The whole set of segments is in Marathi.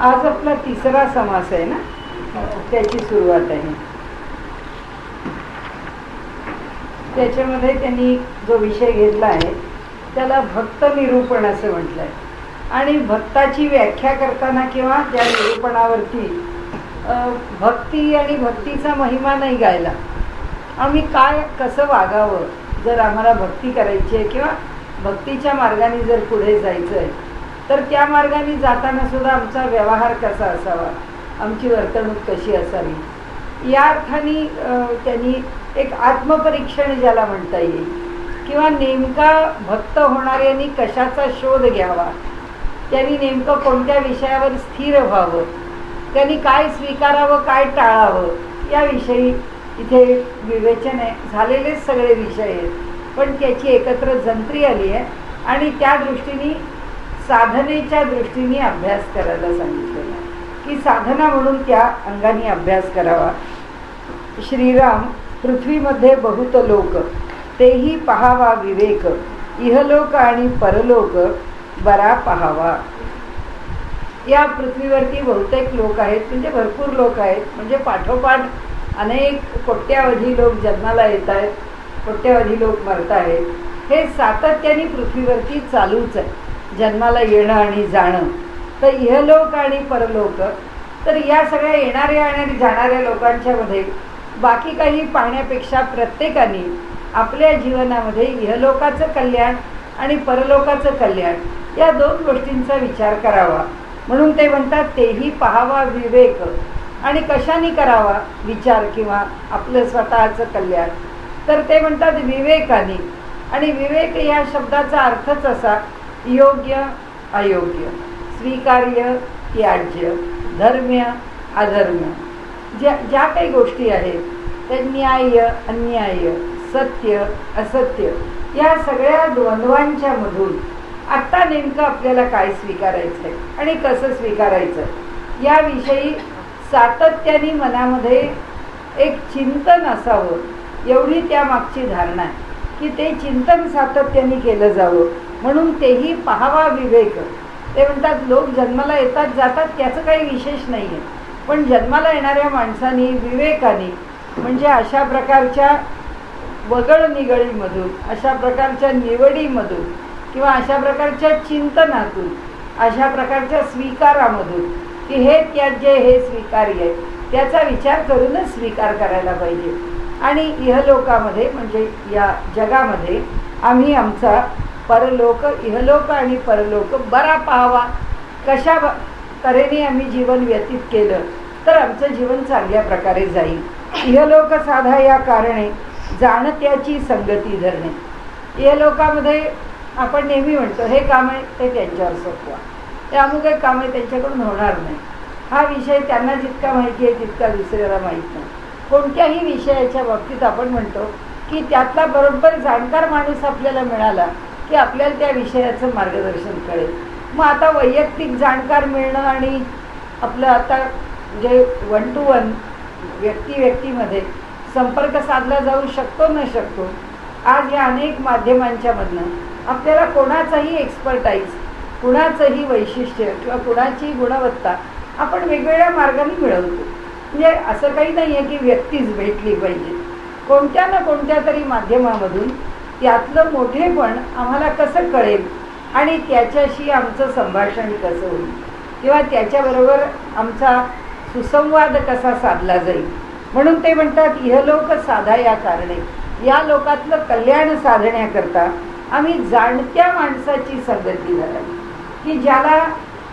आज आपला तिसरा समास आहे ना, त्याची सुरुवात आहे. त्याच्यामध्ये त्यांनी जो विषय घेतला आहे त्याला भक्त निरूपण असं म्हटलं आहे. आणि भक्ताची व्याख्या करताना किंवा त्या निरूपणावरती भक्ती आणि भक्तीचा महिमा नाही गायला. आम्ही काय कसं वागावं जर आम्हाला भक्ती करायची आहे किंवा भक्तीच्या मार्गाने जर पुढे जायचं आहे तर त्या मार्गाने जाताना सुद्धा आमचा व्यवहार कसा असावा, आमची वर्तणूक कशी असावी, या अर्थाने त्यांनी एक आत्मपरीक्षण ज्याला म्हणता येईल किंवा नेमका भक्त होणाऱ्यांनी कशाचा शोध घ्यावा, त्यांनी नेमकं कोणत्या विषयावर स्थिर व्हावं, त्यांनी काय स्वीकारावं काय टाळावं, याविषयी इथे विवेचन आहे. झालेलेच सगळे विषय आहेत पण त्याची एकत्र जंत्री आली आहे आणि त्या दृष्टीने साधनेच्या दृष्टीने अभ्यास करायला सांगितलेला आहे की साधना म्हणून त्या अंगाने अभ्यास करावा. श्रीराम पृथ्वीमध्ये बहुत लोक तेही पहावा विवेक, इहलोक आणि परलोक बरा पहावा. या पृथ्वीवरती बहुतेक लोक आहेत, म्हणजे भरपूर लोक आहेत, म्हणजे पाठोपाठ अनेक कोट्यावधी लोक जन्माला येत आहेत, कोट्यावधी लोक मरत आहेत. हे सातत्याने पृथ्वीवरती चालूच आहे, जन्माला येणं आणि जाणं. तर इहलोक आणि परलोक, तर या सगळ्या येणाऱ्या आणि जाणाऱ्या लोकांच्या मध्ये बाकी काही पाहण्यापेक्षा प्रत्येकाने आपल्या जीवनामध्ये इहलोकाचं कल्याण आणि परलोकाचं कल्याण या दोन गोष्टींचा विचार करावा. म्हणून ते म्हणतात तेही पहावा विवेक. आणि कशाने करावा विचार किंवा आपलं स्वतःचं कल्याण, तर ते म्हणतात विवेकाने. आणि विवेक या शब्दाचा अर्थच असा योग्य अयोग्य, स्वीकार्य त्याज्य, धर्म्य अधर्म्य, ज्या काही गोष्टी आहेत त्या न्याय्य अन्याय्य, सत्य असत्य, या सगळ्या द्वंद्वांच्या मधून आत्ता नेमकं आपल्याला काय स्वीकारायचं आहे आणि कसं स्वीकारायचं याविषयी सातत्याने मनामध्ये एक चिंतन असावं, एवढी त्यामागची धारणा आहे की ते चिंतन सातत्याने केलं जावं. म्हणून तेही पहावा विवेक. ते म्हणतात लोक जन्माला येतात जातात त्याचं काही विशेष नाही आहे, पण जन्माला येणाऱ्या माणसांनी विवेकाने, म्हणजे अशा प्रकारच्या वगळ निगळीमधून, अशा प्रकारच्या निवडीमधून किंवा अशा प्रकारच्या चिंतनातून, अशा प्रकारच्या स्वीकारामधून की हे त्याज्य हे स्वीकार्य आहे, त्याचा विचार करूनच स्वीकार करायला पाहिजे. आणि इहलोकामध्ये म्हणजे या जगामध्ये आम्ही आमचा परलोक, इहलोक आणि परलोक बरा पाहावा. कशा तऱ्हेने आम्ही जीवन व्यतीत केलं तर आमचं जीवन चांगल्या प्रकारे जाईल. इहलोक साधा या कारणे जाणत्याची संगती धरणे. इहलोकामध्ये आपण नेहमी म्हणतो हे काम आहे ते त्यांच्यावर सोपवा, ते अमुक एक काम आहे त्यांच्याकडून होणार नाही. हा विषय त्यांना जितका माहिती आहे तितका दुसऱ्याला माहीत नाही. कोणत्याही विषयाच्या बाबतीत आपण म्हणतो की त्यातला बरोबर जाणकार माणूस आपल्याला मिळाला की आपल्याला त्या विषयाचं मार्गदर्शन कळेल. मग आता वैयक्तिक जाणकार मिळणं आणि आपलं आता म्हणजे 1 to 1 व्यक्तीमध्ये संपर्क साधला जाऊ शकतो न शकतो. आज या अनेक माध्यमांच्या मधनं आपल्याला कोणाचाही एक्सपर्टाईज, कुणाचंही वैशिष्ट्य किंवा कुणाची गुणवत्ता आपण वेगवेगळ्या मार्गाने मिळवतो. म्हणजे असं काही नाही आहे की व्यक्तीच भेटली पाहिजे. कोणत्या ना कोणत्या तरी माध्यमामधून त्यातलं मोठेपण आम्हाला कसं कळेल आणि त्याच्याशी आमचं संभाषण कसं होईल किंवा त्याच्याबरोबर आमचा सुसंवाद कसा साधला जाईल. म्हणून ते म्हणतात इहलोक साधा या कारणे, या लोकातलं कल्याण साधण्याकरता आम्ही जाणत्या माणसाची संगती करावी की ज्याला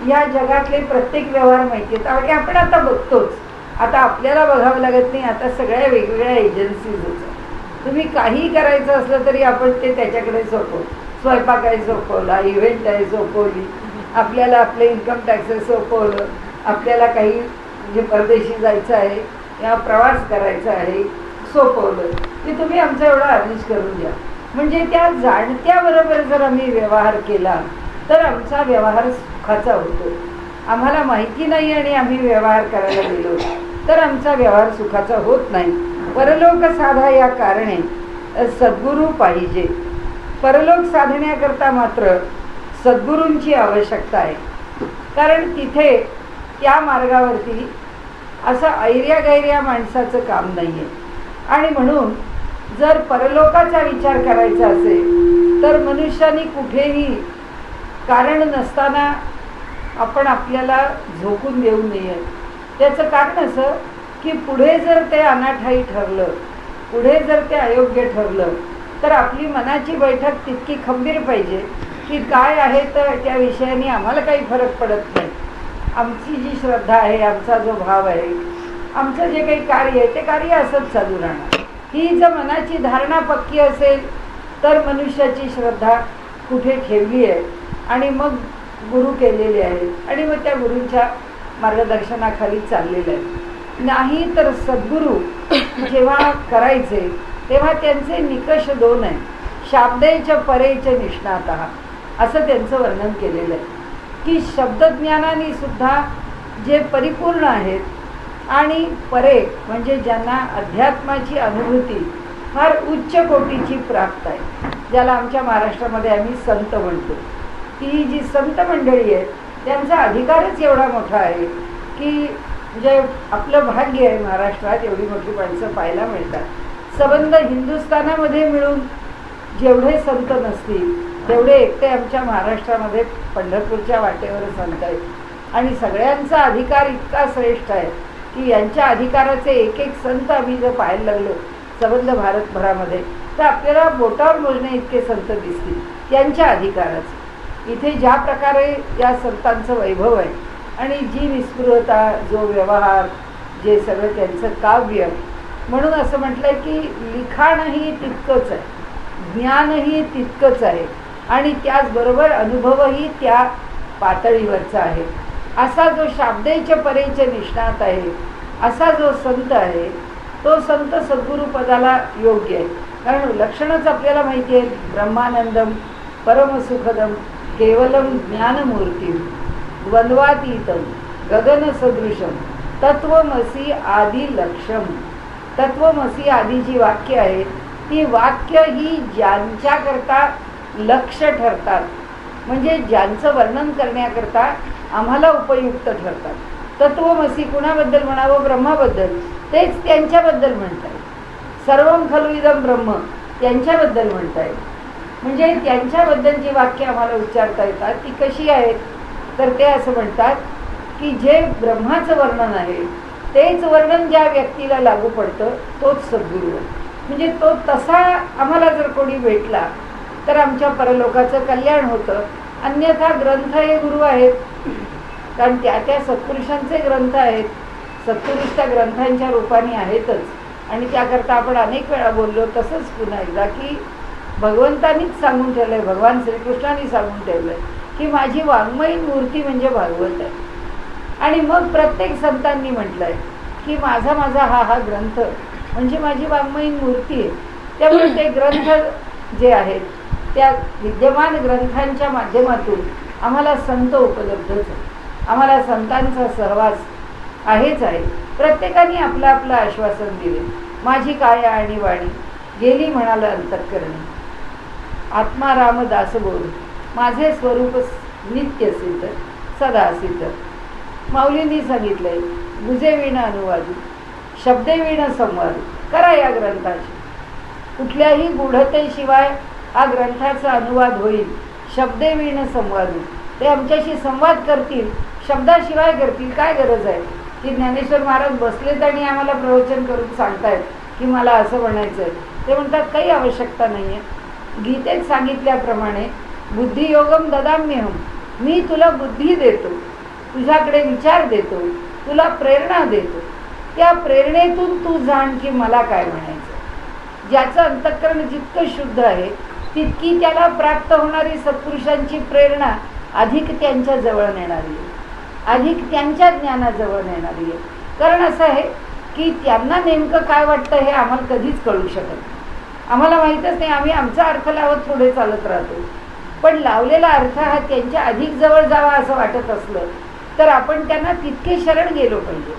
या जगातले प्रत्येक व्यवहार माहिती आहेत. आणि आपण आता बघतोच, आता आपल्याला बघावं लागत नाही, आता सगळ्या वेगवेगळ्या एजन्सीज होत्या. तुम्ही काहीही करायचं असलं तरी आपण ते त्याच्याकडे सोपवतो. स्वयंपाक आहे सोपवला, इव्हेंट आहे सोपवली, आपल्याला आपले इन्कम टॅक्सेस सोपवलं, आपल्याला काही म्हणजे परदेशी जायचं आहे किंवा प्रवास करायचा आहे सोपवलं की तुम्ही आमचा एवढा अरेंज करून द्या. म्हणजे त्या जाणत्याबरोबर जर आम्ही व्यवहार केला तर आमचा व्यवहार सुखाचा होतो. आम्हाला माहिती नाही आणि आम्ही व्यवहार करायला गेलो तर आमचा व्यवहार सुखाचा होत नाही. परलोक साधा या कारणे सद्गुरू पाहिजे. परलोक साधण्याकरता मात्र सद्गुरूंची आवश्यकता आहे. कारण तिथे त्या मार्गावरती असं ऐर्या-गैर्या माणसाचं काम नाही आहे. आणि म्हणून जर परलोकाचा विचार करायचा असेल तर मनुष्याने कुठेही कारण नसताना आपण आपल्याला झोकून देऊ नये. त्याचं कारण असं की पुढे जर ते अनाठायी ठरलं, पुढे जर ते अयोग्य ठरलं तर आपली मनाची बैठक तितकी खंबीर पाहिजे की काय आहे तर त्या विषयाने आम्हाला काही फरक पडत नाही. आमची जी श्रद्धा आहे, आमचा जो भाव आहे, आमचं जे काही कार्य आहे ते कार्य असंच चालू राहणार. ही जर मनाची धारणा पक्की असेल तर मनुष्याची श्रद्धा कुठे ठेवली आहे आणि मग गुरु केलेले आहेत आणि मग त्या गुरूंच्या मार्गदर्शनाखाली चाललेलं आहे. नाही तर सद्गुरू जेव्हा करायचे तेव्हा त्यांचे निकष दोन आहे. शाब्देच परेच निष्णातः असं त्यांचं वर्णन केलेलं आहे की शब्दज्ञानाने सुद्धा जे परिपूर्ण आहेत आणि परे म्हणजे ज्यांना अध्यात्माची अनुभूती फार उच्च कोटीची प्राप्त आहे, ज्याला आमच्या महाराष्ट्रामध्ये आम्ही संत म्हणतो. ती जी संत मंडळी आहेत त्यांचा अधिकारच एवढा मोठा आहे की म्हणजे आपलं भाग्य आहे महाराष्ट्रात एवढी मोठी माणसं पाहायला मिळतात. सबंध हिंदुस्थानामध्ये मिळून जेवढे संत नसतील तेवढे एकटे आमच्या महाराष्ट्रामध्ये पंढरपूरच्या वाटेवर संत आहेत. आणि सगळ्यांचा अधिकार इतका श्रेष्ठ आहे की यांच्या अधिकाराचे एक एक संत आम्ही जर पाहायला लागलो सबंध भारतभरामध्ये तर आपल्याला बोटावर मोजणे इतके संत दिसतील यांच्या अधिकाराचे. इथे ज्या प्रकारे या संतांचं वैभव आहे आणि जी निस्पृहता, जो व्यवहार, जे सगळं त्यांचं काव्य, म्हणून असं म्हटलंय की लिखाणही तितकंच आहे, ज्ञानही तितकंच आहे आणि त्याचबरोबर अनुभवही त्या पातळीवरचा आहे. असा जो शाब्देच परेच निष्णात आहे, असा जो संत आहे तो संत सद्गुरुपदाला योग्य आहे. कारण लक्षणच आपल्याला माहिती आहे. ब्रह्मानंदम परमसुखदम केवलम ज्ञानमूर्ती द्वंद्वातीतम गगन सदृशम तत्वमसी आदी लक्षम. तत्वमसी आदी जी वाक्य आहेत ती वाक्य ही ज्यांच्याकरता लक्ष ठरतात, म्हणजे ज्यांचं वर्णन करण्याकरता आम्हाला उपयुक्त ठरतात. तत्वमसी कुणाबद्दल म्हणावं? ब्रह्माबद्दल. तेच त्यांच्याबद्दल म्हणताय. सर्वं खलु इदं ब्रह्म त्यांच्याबद्दल म्हणताय. म्हणजे त्यांच्याबद्दल जी वाक्य आम्हाला उच्चारता येतात ती कशी आहेत तर ते असं म्हणतात की जे ब्रह्माचं वर्णन आहे तेच वर्णन ज्या व्यक्तीला लागू पडतं तोच सद्गुरू आहे. म्हणजे तो तसा आम्हाला जर कोणी भेटला तर आमच्या परलोकाचं कल्याण होतं. अन्यथा ग्रंथ हे गुरु आहेत, कारण त्या त्या सत्पुरुषांचे ग्रंथ आहेत. सत्पुरुष त्या ग्रंथांच्या रूपाने आहेतच. आणि त्याकरता आपण अनेक वेळा बोललो तसंच पुन्हा एकदा की भगवंतानीच सांगून ठेवलं आहे, भगवान श्रीकृष्णाने सांगून ठेवलं आहे की माझी वाङ्मयीन मूर्ती म्हणजे भागवत आहे. आणि मग प्रत्येक संतांनी म्हटलं आहे की माझा माझा हा ग्रंथ म्हणजे माझी वाङ्मयीन मूर्ती आहे. त्यामुळे ते ग्रंथ जे आहेत त्या विद्यमान ग्रंथांच्या माध्यमातून आम्हाला संत उपलब्धच आहे. आम्हाला संतांचा सहवास आहेच आहे. प्रत्येकाने आपलं आपलं आश्वासन दिले. माझी काया आणि वाणी गेली म्हणाला अंतःकरणी, आत्मा रामदास बोल माझे स्वरूप नित्य सिद्ध सदा सिद्ध. माऊलींनी सांगितलंय गुजे वीण अनुवादू शब्दे वीण संवाद करा या ग्रंथाची. कुठल्याही गूढतेशिवाय हा ग्रंथाचा अनुवाद होईल. शब्दे वीण संवादू, ते आमच्याशी संवाद करतील, शब्दाशिवाय करतील. काय गरज आहे की ज्ञानेश्वर महाराज बसलेत आणि आम्हाला प्रवचन करून सांगतायत की मला असं म्हणायचं आहे. ते म्हणतात काही आवश्यकता नाही आहे. गीतेत सांगितल्याप्रमाणे बुद्धियोगम ददाम्यहम, मी तुला बुद्धी देतो, तुझ्याकडे विचार देतो, तुला प्रेरणा देतो. त्या प्रेरणेतून तू जाण की मला काय म्हणायचं. ज्याचं अंतःकरण जितकं शुद्ध आहे तितकी त्याला प्राप्त होणारी सत्पुरुषांची प्रेरणा अधिक त्यांच्या जवळ नेणारी आहे, अधिक त्यांच्या ज्ञानाजवळ नेणारी आहे. कारण असं आहे की त्यांना नेमकं काय वाटतं हे आम्हाला कधीच कळू शकत नाही. आम्हाला माहीतच नाही. आम्ही आमचा अर्थ लावत पुढे चालत राहतो. पण लावलेला अर्थ हा त्यांच्या अधिक जवळ जावा असं वाटत असलं तर आपण त्यांना तितके शरण गेलो पाहिजे.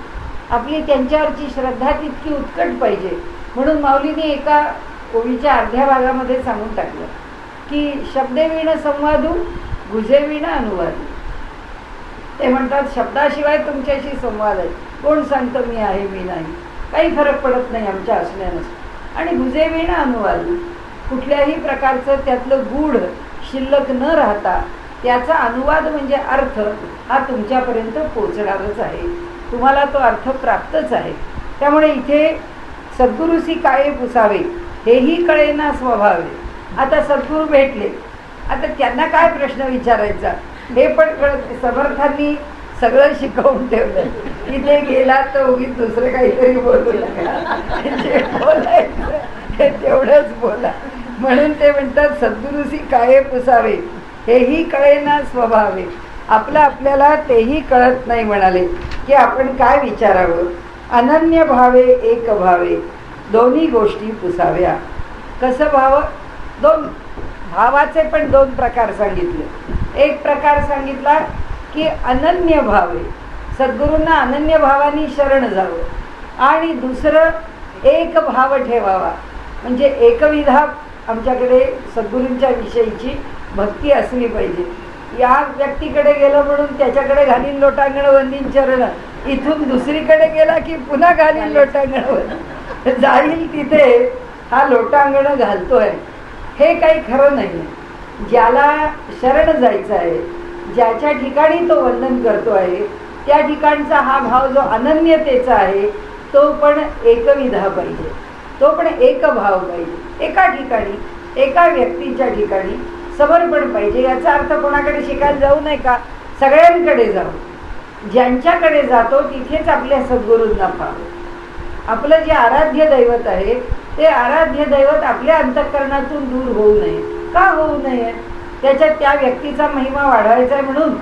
आपली त्यांच्यावरची श्रद्धा तितकी उत्कट पाहिजे. म्हणून माऊलीने एका ओळीच्या अर्ध्या भागामध्ये सांगून टाकलं की शब्दे वीण संवादू गुजे वीण अनुवादू. ते म्हणतात शब्दाशिवाय तुमच्याशी संवाद आहे, कोण सांगतं मी आहे मी नाही, काही फरक पडत नाही आमच्या असण्यानं. आणि गुजेविण अनुवाद, कुठल्याही प्रकारचं त्यातलं गूढ शिल्लक न राहता त्याचा अनुवाद म्हणजे अर्थ हा तुमच्यापर्यंत पोचणारच आहे, तुम्हाला तो अर्थ प्राप्तच आहे. त्यामुळे इथे सद्गुरूसी काळे पुसावे हेही कळेना स्वभावे. आता सद्गुरू भेटले, आता त्यांना काय प्रश्न विचारायचा हे पण कळत. समर्थांनी सगळं शिकवून ठेवलं, इथे गेला तर उगीच दुसरं काहीतरी बोलू नका, जे बोलायचं हे तेवढंच बोला. म्हणून ते म्हणतात सद्गुरूसी काळे पुसावे हेही कळेना स्वभावे. आपल्याला तेही कळत नाही म्हणाले की आपण काय विचारावं. अनन्य भावे एक भावे दोन्ही गोष्टी पुसाव्या. कसं भाव, दोन भावाचे पण दोन प्रकार सांगितले. एक प्रकार सांगितला की अनन्य भावे, सद्गुरूंना अनन्य भावानी शरण जावं. आणि दुसरं एक भाव ठेवावा, म्हणजे एकविधा आमच्याकडे सद्गुरूंच्या विषयीची भक्ती असली पाहिजे. या व्यक्तीकडे गेलं म्हणून त्याच्याकडे घालीन लोटांगण वंदीन चरण, इथून दुसरीकडे गेला की पुन्हा घालीन लोटांगण वंदीन, जाईल तिथे हा लोटांगण घालतोय, हे काही खरं नाही. ज्याला शरण जायचं आहे, ज्याच्या ठिकाणी तो वंदन करतो आहे, त्या ठिकाणचा हा भाव जो अनन्यतेचा आहे तो पण एकविधा पाहिजे, तो पण एक भाव पाहिजे. एका ठिकाणी एका व्यक्तीच्या ठिकाणी समर्पण पाहिजे. याचा अर्थ कोणाकडे शिकायला जाऊ नये का, सगळ्यांकडे जाऊ. ज्यांच्याकडे जातो तिथेच आपल्या सद्गुरूंना पाहावं. आपलं जे आराध्य दैवत आहे ते आराध्य दैवत आपल्या अंतःकरणातून दूर होऊ नये. का होऊ नये? त्याच्यात त्या व्यक्तीचा महिमा वाढवायचा आहे म्हणून,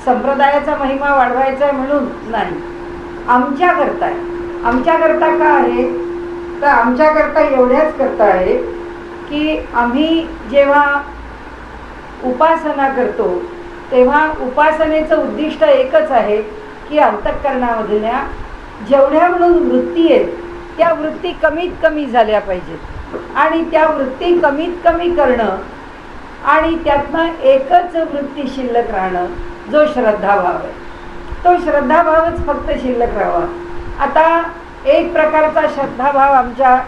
संप्रदायाचा महिमा वाढवायचा आहे म्हणून नाही, आमच्याकरता आहे. आमच्याकरता का आहे तर आमच्याकरता एवढ्याच करता आहे की आम्ही जेव्हा उपासना करतो तेव्हा उपासनेचं उद्दिष्ट एकच आहे की अंतःकरणामधल्या जेवढ्या म्हणून वृत्ती आहेत त्या वृत्ती कमीत कमी झाल्या पाहिजेत. आणि त्या वृत्ती कमीत कमी करणं आणि त्यातनं एकच वृत्ती शिल्लक राहणं, जो श्रद्धाभाव आहे, तो श्रद्धाभावच फक्त शिल्लक राहावा. आता एक प्रकारचा श्रद्धाभाव आमच्या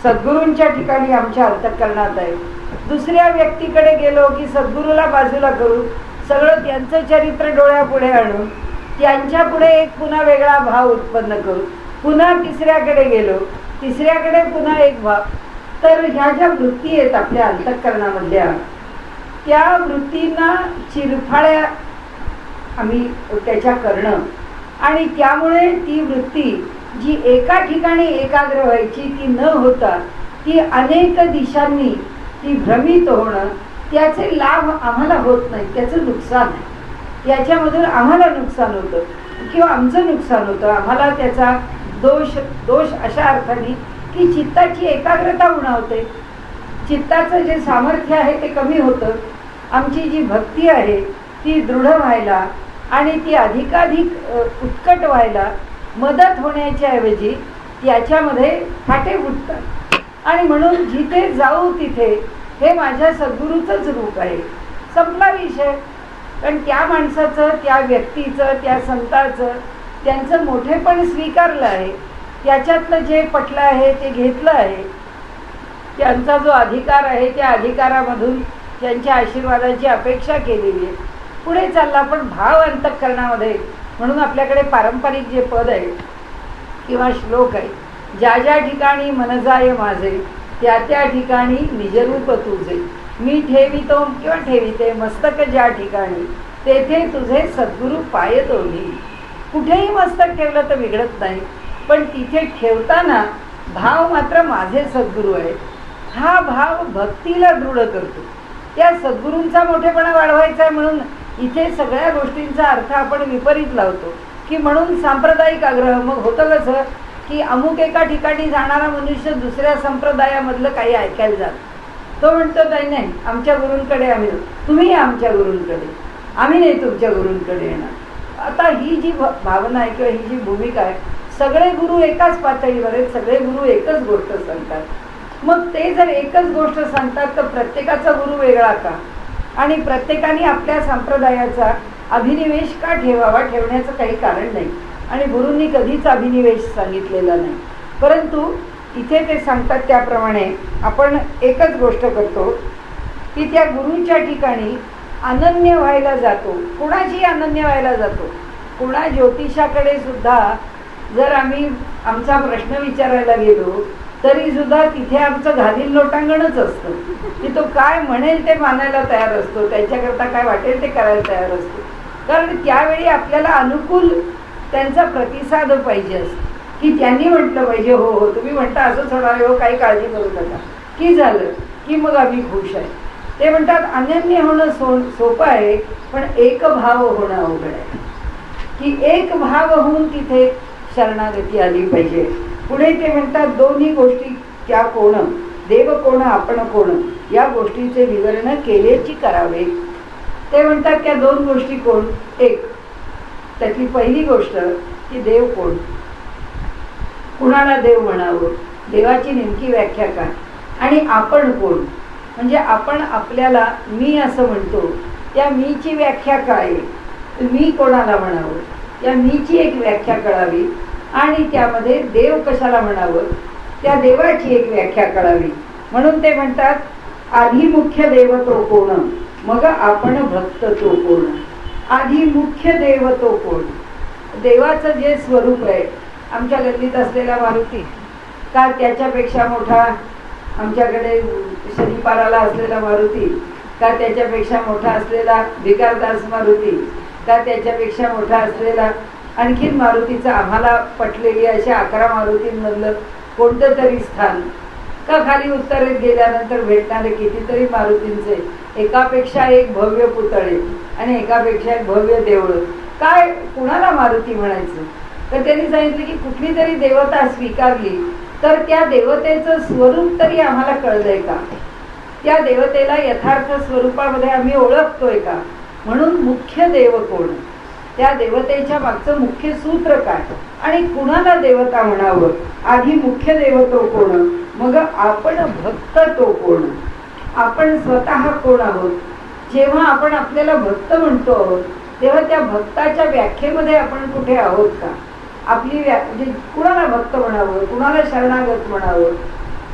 सद्गुरूंच्या ठिकाणी आमच्या अंतःकरणात आहे. दुसऱ्या व्यक्तीकडे गेलो की सद्गुरूला बाजूला करून सगळं त्यांचं चरित्र डोळ्यापुढे आणून त्यांच्यापुढे एक पुन्हा वेगळा भाव उत्पन्न करू, पुन्हा तिसऱ्याकडे गेलो, तिसऱ्याकडे पुन्हा एक भाव. तर ह्या ज्या वृत्ती आहेत आपल्या अंतःकरणामधल्या त्या वृत्तींना चिरफाळ्या आम्ही त्याच्या करणं, आणि त्यामुळे ती वृत्ती जी एका ठिकाणी एकाग्र व्हायची ती न होता ती अनेक दिशांनी ती भ्रमित होणं, त्याचे लाभ आम्हाला होत नाही, त्याचं नुकसान आहे. याच्यामधून आम्हाला नुकसान होतं किंवा आमचं नुकसान होतं. आम्हाला त्याचा दोष अशा अर्थाने की चित्ताची एकाग्रता उणावते, चित्ताचं जे सामर्थ्य आहे ते कमी होतं. आमची जी भक्ती आहे ती दृढ व्हायला आणि ती अधिकाधिक उत्कट व्हायला मदत होण्याच्या ऐवजी त्याच्यामध्ये फाटे फुटतात. आणि म्हणून जिथे जाऊ तिथे हे माझ्या सद्गुरूचंच रूप आहे, संपला विषय. कारण त्या माणसाचं, त्या व्यक्तीचं, त्या संताचं त्यांचं मोठेपण स्वीकारलं आहे, त्याच्यातलं जे पटलं आहे ते घेतलं आहे, त्यांचा जो अधिकार आहे त्या अधिकारामधून त्यांच्या आशीर्वादाची अपेक्षा केलेली आहे, पुढे चालला. पण भाव अंतःकरणामध्ये, म्हणून आपल्याकडे पारंपरिक जे पद आहे किंवा श्लोक आहे, ज्या ज्या ठिकाणी मन जाय माझे त्या त्या ठिकाणी निजरूप तुझे, मी ठेवितो किंवा ठेविते मस्तक ज्या ठिकाणी तेथे तुझे सद्गुरू पाय दोन्ही. कुठेही मस्तक ठेवलं तर बिघडत नाही, पण तिथे ठेवताना भाव मात्र माझे सद्गुरू आहे, हा भाव भक्तीला दृढ करतो. त्या सद्गुरूंचा मोठेपणा वाढवायचा आहे म्हणून इथे सगळ्या गोष्टींचा अर्थ आपण विपरीत लावतो की म्हणून सांप्रदायिक आग्रह. मग होतं कसं की अमुक एका ठिकाणी जाणारा मनुष्य दुसऱ्या संप्रदायामधलं काही ऐकायला जातो, तो म्हणतो काही नाही आमच्या गुरूंकडे आम्ही, तुम्ही आमच्या गुरूंकडे, आम्ही नाही तुमच्या गुरूंकडे येणार. आता ही जी भावना आहे किंवा ही जी भूमिका आहे, सगळे गुरु एकाच पातळीवर आहेत, सगळे गुरु एकच गोष्ट सांगतात. मग ते जर एकच गोष्ट सांगतात तर प्रत्येकाचा गुरु वेगळा का? आणि प्रत्येकाने आपल्या संप्रदायाचा अभिनिवेश का ठेवावा, ठेवण्याचं काही कारण नाही आणि गुरूंनी कधीच अभिनिवेश सांगितलेला नाही. परंतु इथे ते सांगतात त्याप्रमाणे आपण एकच गोष्ट करतो की त्या गुरूंच्या ठिकाणी अनन्य व्हायला जातो. कुणाची अनन्य व्हायला जातो? कुणा ज्योतिषाकडे सुद्धा जर आम्ही आमचा प्रश्न विचारायला गेलो तरी सुद्धा तिथे आमचं घालील लोटांगणच असतं की तो काय म्हणेल ते मानायला तयार असतो, त्यांच्याकरता काय वाटेल ते करायला तयार असतो. कारण त्यावेळी आपल्याला अनुकूल त्यांचा प्रतिसाद पाहिजे असतो की त्यांनी म्हटलं पाहिजे हो हो तुम्ही म्हणता असंच होणार हो, काही काळजी करू नका, की झालं की मग आम्ही खुश आहे. ते म्हणतात अनन्य होणं सोपं आहे, पण एक भाव होणं अवघड आहे. की एक भाव होऊन तिथे शरणागती आली पाहिजे. पुढे ते म्हणतात दोन्ही गोष्टी त्या कोण, देव कोण आपण कोण, या गोष्टीचे विवरण केलेची करावे. ते म्हणतात त्या दोन गोष्टी कोण. एक त्यातली पहिली गोष्ट की देव कोण, कुणाला देव म्हणावं, देवाची नेमकी व्याख्या काय, आणि आपण कोण. म्हणजे आपण आपल्याला मी असं म्हणतो, त्या मीची व्याख्या काय, मी कोणाला म्हणावं, त्या मीची एक व्याख्या कळावी. आणि त्यामध्ये देव कशाला म्हणावं, त्या देवाची एक व्याख्या कळावी. म्हणून ते म्हणतात आधी मुख्य देव तो कोण, मग आपण भक्त तो कोण. आधी मुख्य देव तो कोण. देवाचं जे स्वरूप आहे, आमच्या गल्लीत असलेला मारुती का त्याच्यापेक्षा मोठा, आमच्याकडे शनिपाराला असलेला मारुती का त्याच्यापेक्षा मोठा असलेला भिकारदास मारुती का त्याच्यापेक्षा मोठा असलेला आणखीन मारुतीचं आम्हाला पटलेली अशा 11 मारुतींमधलं कोणतं तरी स्थान, का खाली उत्तरेत गेल्यानंतर भेटणारे कितीतरी मारुतींचे एकापेक्षा एक भव्य पुतळे आणि एकापेक्षा एक भव्य देवळं. काय कुणाला मारुती म्हणायचं. तर त्यांनी सांगितलं की कुठली तरी देवता स्वीकारली तर त्या देवतेचं स्वरूप तरी आम्हाला कळलंय का, त्या देवतेला यथार्थ स्वरूपामध्ये आम्ही ओळखतोय का. म्हणून मुख्य देव कोण, त्या देवतेच्या मागचं मुख्य सूत्र काय, आणि कुणाला देवता म्हणावं. आधी मुख्य देव तो कोण, मग आपण भक्त तो कोण. आपण स्वतः कोण आहोत. जेव्हा आपण आपल्याला भक्त म्हणतो आहोत तेव्हा त्या भक्ताच्या व्याख्येमध्ये आपण कुठे आहोत का. आपली म्हणजे कुणाला भक्त म्हणावं, कुणाला शरणागत म्हणावं,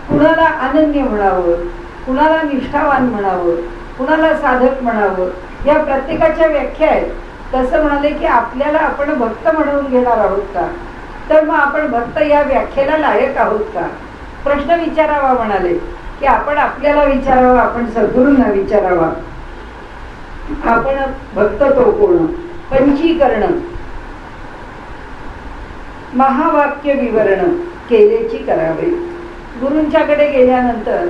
कुणाला अनन्य म्हणावं, कुणाला निष्ठावान म्हणावं, कुणाला साधक म्हणावं, या प्रत्येकाच्या व्याख्या आहेत. तसं म्हणाले की आपल्याला आपण भक्त म्हणून घेणार आहोत का, तर मग आपण भक्त या व्याख्येला लायक आहोत का. प्रश्न विचारावा म्हणाले की आपण आपल्याला विचारावा, आपण सद्गुरूंना विचारावा, आपण भक्त तो कोण. पंचीकरण, महावाक्य विवरण केलेची करावे. गुरूंच्याकडे गेल्यानंतर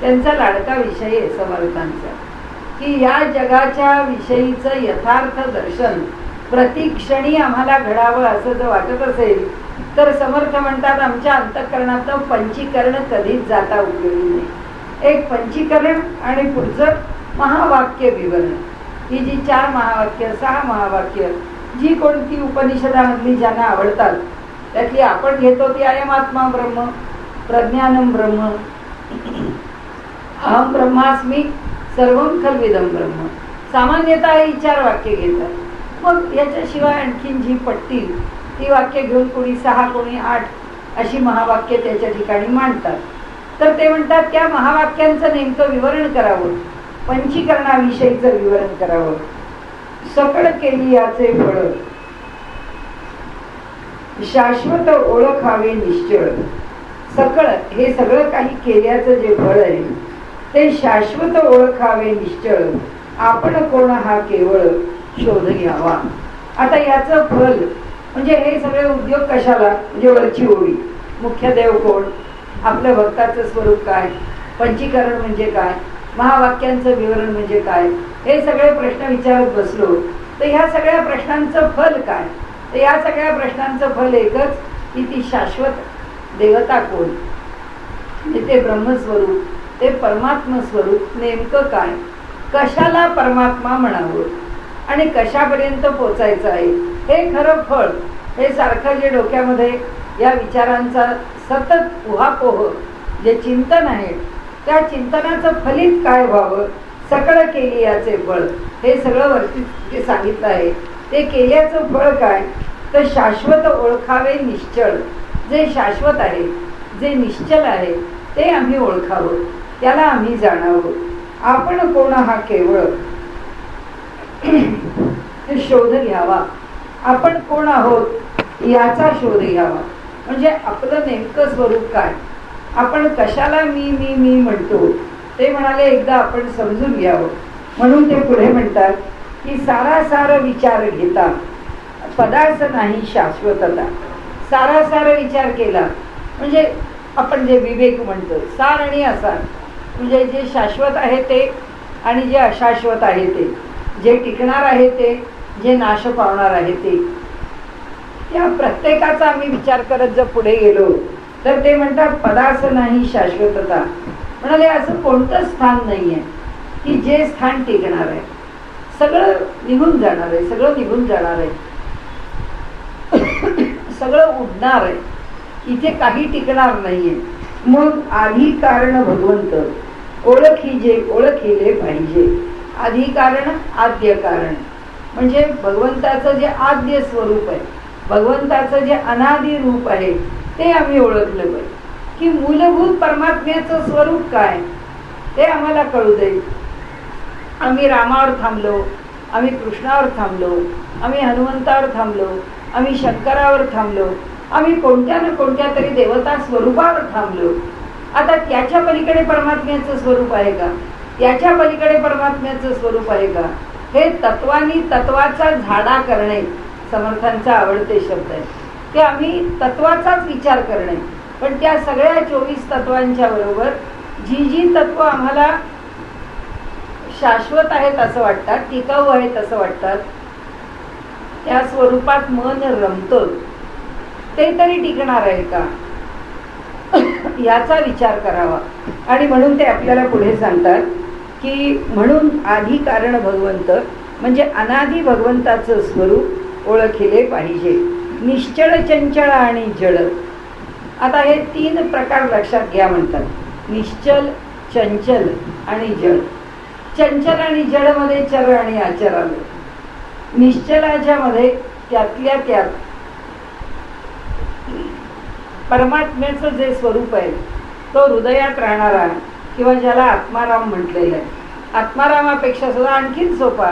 त्यांचा लाडका विषय आहे समर्थांचा, की या जगाच्या विषयीचं यथार्थ दर्शन प्रतिक्षणी आम्हाला घडावं असं जर वाटत असेल तर समर्थ म्हणतात आमच्या अंतःकरणातलं पंचीकरण कधीच जाता उपयोगी नाही. एक पंचीकरण आणि पुढचं महावाक्य विवरण. ही जी 4 महावाक्य 6 महावाक्य जी कोणती उपनिषदामधली ज्यांना आवडतात त्यातली आपण घेतो ती अयम आत्मा ब्रह्म, प्रज्ञानम ब्रह्म, अहम ब्रह्मास्मी, सर्वम खल्विदम ब्रह्म. सामान्यतः ही 4 वाक्य घेतात. मग याच्याशिवाय आणखीन जी पटतील ती वाक्य घेऊन कोणी 6 कोणी 8 अशी महावाक्य त्याच्या ठिकाणी मांडतात. तर ते म्हणतात त्या महावाक्यांचं नेमकं विवरण करावं, पंचीकरणाविषयीचं विवरण करावं. सकळ केली याचे फळ, शाश्वत ओळखावे निश्चळ. सकळ हे सगळं काही केल्याचं जे फळ आहे ते शाश्वत ओळखावे निश्चळ. आपण कोण हा केवळ शोध घ्यावा. आता याचं फल म्हणजे हे सगळे उद्योग कशाला, म्हणजे वरची ओळी, मुख्य देव कोण, आपल्या भक्ताचं स्वरूप काय, पंचीकरण म्हणजे काय, महावाक्यांचं विवरण म्हणजे काय, हे सगळे प्रश्न विचारत बसलो तर ह्या सगळ्या प्रश्नांचं फल काय. तर या सगळ्या प्रश्नांचं फल एकच की ती शाश्वत देवता कोण, ते ब्रह्मस्वरूप, ते परमात्म स्वरूप नेमकं काय, कशाला परमात्मा म्हणावं आणि कशापर्यंत पोचायचं आहे, हे खरं फळ. हे सारखं जे डोक्यामध्ये या विचारांचा सतत उहापोह जे चिंतन आहे त्या चिंतनाचं फलित काय व्हावं, सकळ केली याचे फळ, हे सगळं वरती जे सांगितलं आहे ते केल्याचं फळ काय, तर शाश्वत ओळखावे निश्चळ. जे शाश्वत आहे, जे निश्चल आहे ते आम्ही ओळखावं, त्याला आम्ही जाणावं. आपण कोण हा केवळ शोध घ्यावा. आपण कोण आहोत याचा शोध घ्यावा. म्हणजे आपलं नेमकं स्वरूप काय, आपण कशाला मी मी मी म्हणतो ते म्हणाले एकदा आपण समजून घ्यावं. म्हणून ते पुढे म्हणतात की सारासार विचार घेता पदार्थ नाही शाश्वतता. सारासार विचार केला म्हणजे आपण जे विवेक म्हणतो, सार आणि असार, म्हणजे जे शाश्वत आहे ते आणि जे अशाश्वत आहे ते, जे टिकणार आहे ते, जे नाश पावणार आहे ते, त्या प्रत्येकाचा आम्ही विचार करत जर पुढे गेलो तर ते म्हणतात पदार्थ नाही शाश्वतता. म्हणाले असं कोणतं स्थान नाही आहे की जे स्थान टिकणार आहे. सगळं निघून जाणार आहे, सगळं निघून जाणार आहे, सगळं उडणार आहे, इथे काही टिकणार नाहीये. मग आधी कारण भगवंत ओळखिले पाहिजे. आधी कारण आद्य कारण म्हणजे भगवंताचं जे आद्य स्वरूप आहे, भगवंताचं जे अनादी रूप आहे ते आम्ही ओळखलं पाहिजे. की मूलभूत परमात्म्याचं स्वरूप काय ते आम्हाला कळू दे. आम्ही रामावर थांबलो, आम्ही कृष्णावर थांबलो, आम्ही हनुमंतावर थांबलो, आम्ही शंकरावर थांबलो, आम्ही कोणत्या ना कोणत्या तरी देवता स्वरूपावर थांबलो. आता त्याच्या पलीकडे परमात्म्याचं स्वरूप आहे का, याच्या पलीकडे परमात्म्याचं स्वरूप आहे का, हे तत्वानी तत्वाचा झाडा करणे समर्थांचा आवडते शब्द आहे. ते आम्ही तत्वाचाच विचार करणे. पण त्या सगळ्या 24 तत्वांच्या बरोबर जी जी तत्व आम्हाला शाश्वत आहेत असं वाटतात, टिकाऊ आहेत असं वाटतात, त्या स्वरूपात मन रमतं, ते तरी टिकणार आहे का याचा विचार करावा. आणि म्हणून ते आपल्याला पुढे सांगतात की म्हणून आधी कारण भगवंत म्हणजे अनादी भगवंताचं स्वरूप ओळखिले पाहिजे. निश्चळ, चंचळ आणि जड. आता हे 3 प्रकार लक्षात घ्या म्हणतात. निश्चल, चंचल आणि जड. चंचल आणि जड मध्ये चर आणि आचर आलं. निश्चलाच्या मध्ये त्यातल्या त्यात परमात्म्याचं जे स्वरूप आहे तो हृदयात राहणारा किंवा ज्याला आत्माराम म्हटलेलं आहे. आत्मारामापेक्षा सुद्धा आणखीन सोपा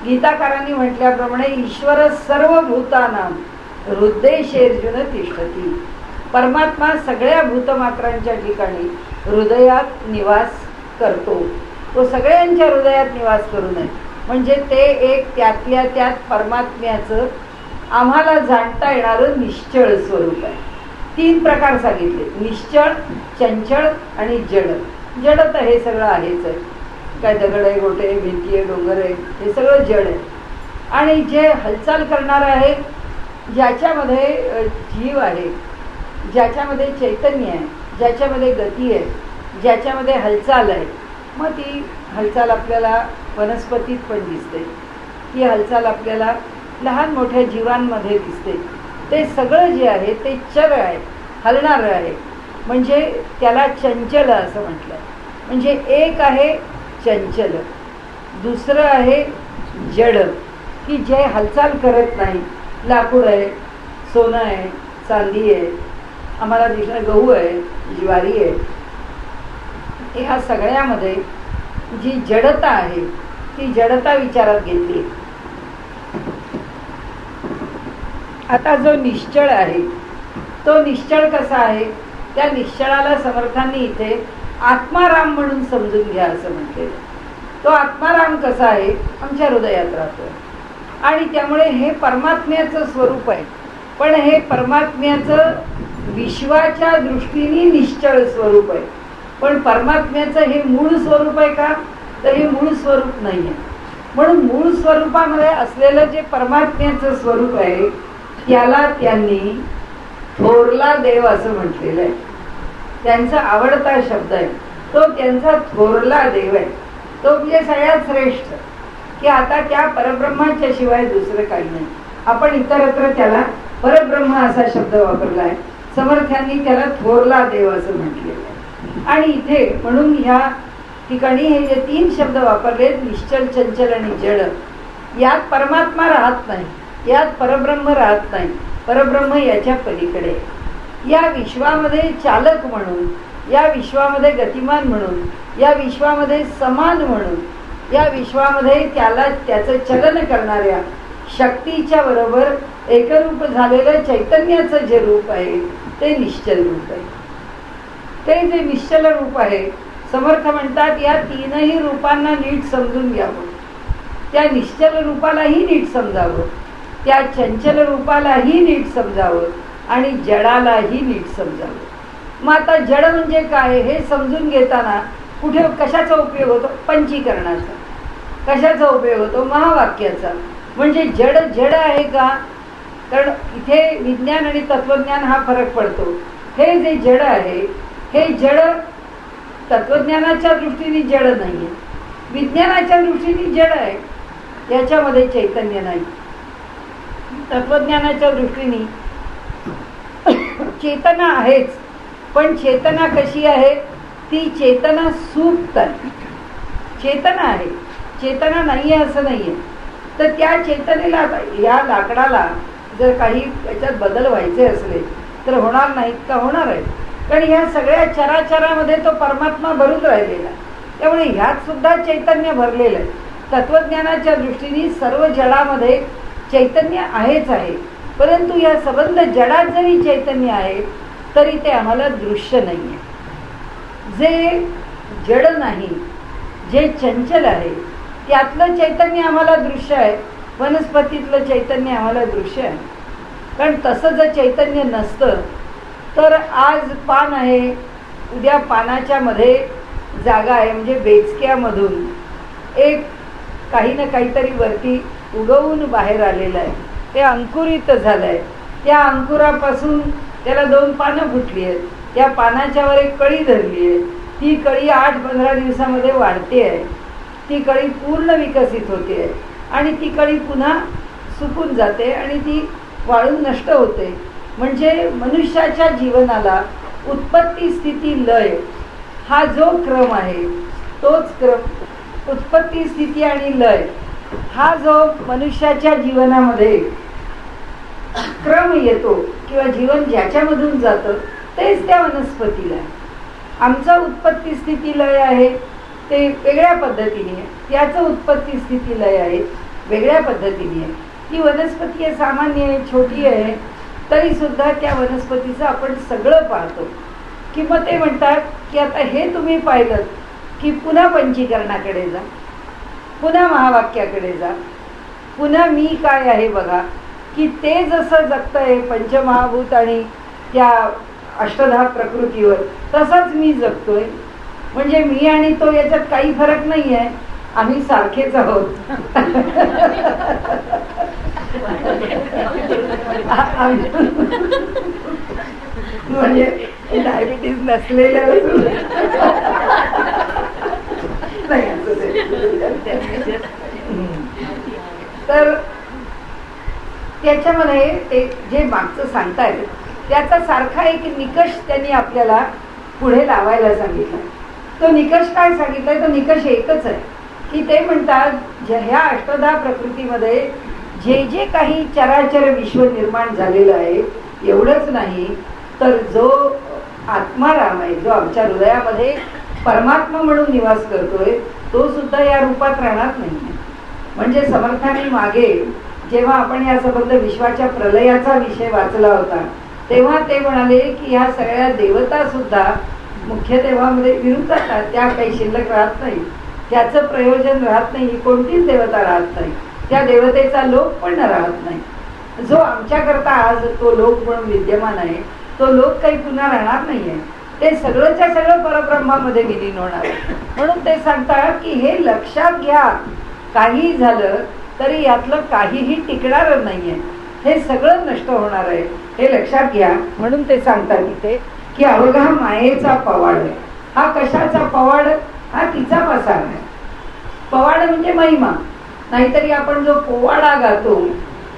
गीताकारांनी म्हटल्याप्रमाणे ईश्वर सर्व भूतानां हृदयेषु तिष्ठती. परमात्मा सगळ्या भूतमात्रांच्या ठिकाणी हृदयात निवास करतो. तो सगळ्यांच्या हृदयात निवास करू नये म्हणजे ते एक त्यातल्या त्यात परमात्म्याचं आम्हाला जाणता येणारं निश्चळ स्वरूप आहे. 3 प्रकार सांगितले, निश्चळ, चंचळ आणि जड. जड तर हे सगळं आहेच आहे, काय दगड आहे, गोटे आहे, भिंती आहे, डोंगर आहे, हे सगळं जड आहे. आणि जे हालचाल करणार आहे, ज्याच्यामध्ये जीव आहे, ज्याच्यामध्ये चैतन्य आहे, ज्याच्यामध्ये गती आहे, ज्याच्यामध्ये हालचाल आहे, मग ती हालचाल आपल्याला वनस्पतीत पण दिसते, ती हालचाल आपल्याला लहान मोठ्या जीवांमध्ये दिसते. ते सगळं जे आहे ते चर आहे, हलणारं आहे, म्हणजे त्याला चंचल असं म्हटलं. म्हणजे एक आहे चंचल, दुसरं आहे जड की जे हालचाल करत नाही. लाकूड आहे, सोनं आहे, चांदी आहे, आम्हाला दिसणार गहू आहे, ज्वारी आहे, ह्या सगळ्यामध्ये जी जडता आहे ती जडता विचारात घेतली. आता जो निश्चळ आहे तो निश्चळ कसा आहे, त्या निश्चळाला समर्थांनी इथे आत्माराम म्हणून समजून घ्या असं म्हटलेलं. तो आत्माराम कसा आहे, आमच्या हृदयात राहतो आणि त्यामुळे हे परमात्म्याचं स्वरूप आहे. पण हे परमात्म्याचं विश्वाच्या दृष्टीने निश्चळ स्वरूप आहे. पण परमात्म्याचं हे मूळ स्वरूप आहे का, तर हे मूळ स्वरूप नाही आहे. म्हणून मूळ स्वरूपामध्ये असलेलं जे परमात्म्याचं स्वरूप आहे त्याला त्यांनी थोरला देव असं म्हटलेलं आहे. त्यांचा आवडता शब्द आहे तो, त्यांचा थोरला देव आहे तो, म्हणजे सगळ्यात श्रेष्ठ, की आता त्या परब्रह्माच्या शिवाय दुसरं काही नाही. आपण इतरत्र त्याला परब्रह्म असा शब्द वापरला आहे, समर्थांनी त्याला थोरला देव असं म्हटलेलं आहे. आणि इथे म्हणून ह्या ठिकाणी हे जे 3 शब्द वापरले, निश्चल, चंचल आणि जड, यात परमात्मा राहत नाही, यात परब्रह्म राहत नाही. परब्रह्म याच्या पलीकडे. या विश्वामध्ये चालक म्हणून, या विश्वामध्ये गतिमान म्हणून, या विश्वामध्ये समान म्हणून, या विश्वामध्ये त्याला त्याचं चलन करणाऱ्या शक्तीच्या बरोबर एकरूप झालेलं चैतन्याचं जे रूप आहे ते निश्चल रूप आहे. ते जे निश्चल रूप आहे, समर्थ म्हणतात या 3ही रूपांना नीट समजून घ्यावं. त्या निश्चल रूपालाही नीट समजावं, त्या चंचल रूपालाही नीट समजावं आणि जडालाही नीट समजावं. मग आता जड म्हणजे काय हे समजून घेताना कुठे कशाचा उपयोग होतो? पंचीकरणाचा. कशाचा उपयोग होतो? महावाक्याचा. म्हणजे जड जड आहे का? कारण इथे विज्ञान आणि तत्वज्ञान हा फरक पडतो. हे जे जड आहे हे जड तत्वज्ञानाच्या दृष्टीने जड नाही आहे, विज्ञानाच्या दृष्टीने जड आहे, याच्यामध्ये चैतन्य नाही. तत्वज्ञानाच्या दृष्टीने चेतना आहेच, पण चेतना कशी आहे? ती चेतना सुप्त आहे. चेतना आहे, चेतना नाही आहे असं नाही आहे. तर त्या चेतनेला, या लाकडाला जर काही याच्यात बदल व्हायचे असले तर होणार नाहीत का? होणार आहे. कारण ह्या सगळ्या चराचरामध्ये तो परमात्मा भरून राहिलेला आहे. त्यामुळे ह्यात सुद्धा चैतन्य भरलेलं आहे. तत्वज्ञानाच्या दृष्टीने सर्व जडामध्ये चैतन्य आहेच आहे, परंतु या संबंध जडात जरी चैतन्य आहे तरी ते आम्हाला दृश्य नाही आहे. जे जड नाही, जे चंचल आहे त्यातलं चैतन्य आम्हाला दृश्य आहे, वनस्पतीतलं चैतन्य आम्हाला दृश्य आहे. कारण तसं जर चैतन्य नसतं तर आज पान आहे, उद्या पानाच्या मध्ये जागा आहे, म्हणजे बेचक्यामधून एक काही ना काहीतरी वरती उगवून बाहेर आलेलं आहे, ते अंकुरित झालं आहे. त्या अंकुरापासून त्याला 2 पानं फुटली आहेत, त्या पानाच्यावर एक कळी धरली आहे, ती कळी 8-15 दिवसामध्ये वाढते आहे, ती कळी पूर्ण विकसित होते आहे आणि ती कळी पुन्हा सुकून जाते आणि ती वाळून नष्ट होते. म्हणजे मनुष्याच्या जीवनाला उत्पत्ती स्थिती लय हा जो क्रम आहे तोच क्रम, उत्पत्ती स्थिती आणि लय हा जो मनुष्याच्या जीवनामध्ये क्रम येतो किंवा जीवन ज्याच्यामधून जातं तेच त्या वनस्पतीला आहे. आमचं उत्पत्ती स्थिती लय आहे ते वेगळ्या पद्धतीने आहे, त्याचं उत्पत्ती स्थिती लय आहे वेगळ्या पद्धतीने आहे. ती वनस्पती आहे, सामान्य आहे, छोटी आहे, तरी सुद्धा त्या वनस्पतीचं आपण सगळं पाहतो. की मग ते म्हणतात की आता हे तुम्ही पाहिलं की पुन्हा पंचीकरणाकडे जा, पुन्हा महावाक्याकडे जा, पुन्हा मी काय आहे बघा, की ते जसं जगतंय पंचमहाभूत आणि त्या अष्टधा प्रकृतीवर, तसंच मी जगतोय. म्हणजे मी आणि तो याच्यात काही फरक नाही आहे, आम्ही सारखेच आहोत. म्हणजे डायबिटीज नसलेल्या तर त्याच्यामध्ये ते जे मागचं सांगतायत त्याचा सारखा एक निकष त्यांनी आपल्याला पुढे लावायला सांगितला. तो निकष काय सांगितलाय? तो निकष एकच आहे की ते म्हणतात ह्या अष्टधा प्रकृतीमध्ये जे जे काही चराचर विश्व निर्माण झालेलं आहे एवढंच नाही, तर जो आत्माराम आहे, जो आमच्या हृदयामध्ये परमात्मा म्हणून निवास करतोय, तो सुद्धा या रूपात राहणार नाही. म्हणजे समर्थांनी मागे जेव्हा आपण या संबंध विश्वाच्या प्रलयाचा विषय वाचला होता तेव्हा ते म्हणाले की ह्या सगळ्या देवता सुद्धा मुख्य देवामध्ये विरुद्ध जातात, त्या काही शिल्लक राहत नाही, त्याचं प्रयोजन राहत नाही, कोणतीच देवता राहत नाही, त्या देवतेचा लोक पण राहत नाही. जो आमच्याकरता आज तो लोक म्हणून विद्यमान आहे तो लोक काही पुन्हा राहणार नाही आहे, ते सगळंच्या सगळं परब्रह्मामध्ये विलीन होणार आहे. म्हणून ते सांगतात की हे लक्षात घ्या, काही झालं तरी यातलं काहीही टिकणार नाही आहे, हे सगळं नष्ट होणार आहे, हे लक्षात घ्या. म्हणून ते सांगतात इथे की अवघा मायेचा पवाड. हा कशाचा पवाड? हा तिचा पसार आहे. पवाड म्हणजे महिमा, नाहीतरी आपण जो पोवाडा गातो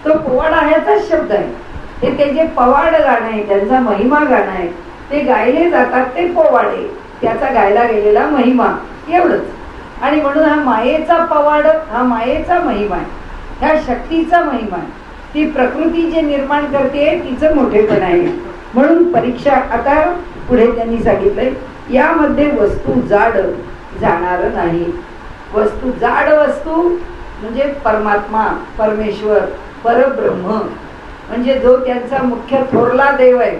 तो पोवाडा ह्याचाच शब्द आहे. ते जे पवाड गाणं आहे, त्यांचा महिमा गाणं आहे, ते गायले जातात ते पोवाडे, त्याचा गायला गेलेला महिमा. एवढंच. आणि म्हणून हा मायेचा पवाड, हा मायेचा महिमा आहे, ह्या शक्तीचा महिमा आहे. ती प्रकृती जे निर्माण करते तिचं मोठेपण आहे. म्हणून परीक्षा आता पुढे त्यांनी सांगितलंय, यामध्ये वस्तू जाड जाणार नाही. वस्तू जाड वस्तू म्हणजे परमात्मा, परमेश्वर, परब्रह्म, म्हणजे जो त्यांचा मुख्य थोरला देव आहे,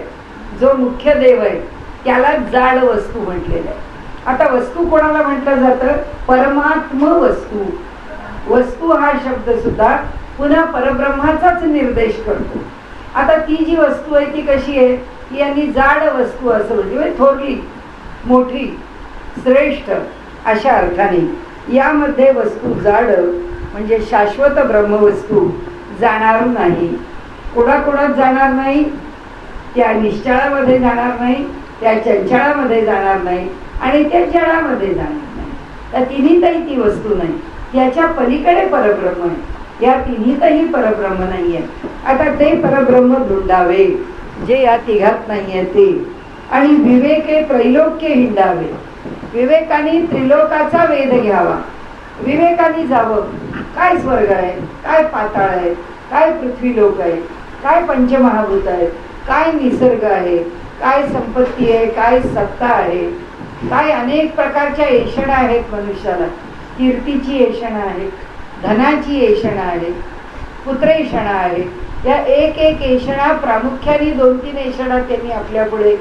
जो मुख्य देव आहे त्याला जाड वस्तू म्हटलेलं आहे. आता वस्तू कोणाला म्हटलं जातं? परमात्म वस्तू. वस्तू हा शब्द सुद्धा पुन्हा परब्रह्माचाच निर्देश करतो. आता ती जी वस्तू आहे ती कशी आहे? ती यांनी जाड वस्तू असं म्हणजे थोरली, मोठी, श्रेष्ठ अशा अर्थाने. यामध्ये वस्तू जाड म्हणजे शाश्वत ब्रह्मवस्तू जाणार नाही. कोणाकोणात जाणार नाही? त्या निश्चळामध्ये जाणार नाही, त्या चंचळामध्ये जाणार नाही आणि त्या जळामध्ये जाणार नाही. त्या तिन्हीतही ती वस्तू नाही. त्याच्या पलीकडे परब्रह्म आहे. या तिन्हीतही परब्रह्म नाहीये. आता ते परब्रह्म धुंडावे जे या तिघात नाहीये ते. आणि विवेके त्रैलोक्य हिंडावे. विवेकाने त्रिलोकाचा वेध घ्यावा. विवेकाने जावं, काय स्वर्ग आहे, काय पाताळ आहे, काय पृथ्वीलोक आहे, काय पंचमहाभूत आहेत, काय निसर्ग आहे, काय संपत्ती आहे, काय सत्ता आहे, काय अनेक प्रकारच्या ऐषणा आहेत मनुष्याला. कीर्तीची ऐषणा आहे, धनाची ऐषणा आहे, पुत्रेषणा आहे. या एक एक ऐषणा प्रामुख्याने 2-3 ऐषणा त्यांनी आपल्या पुढे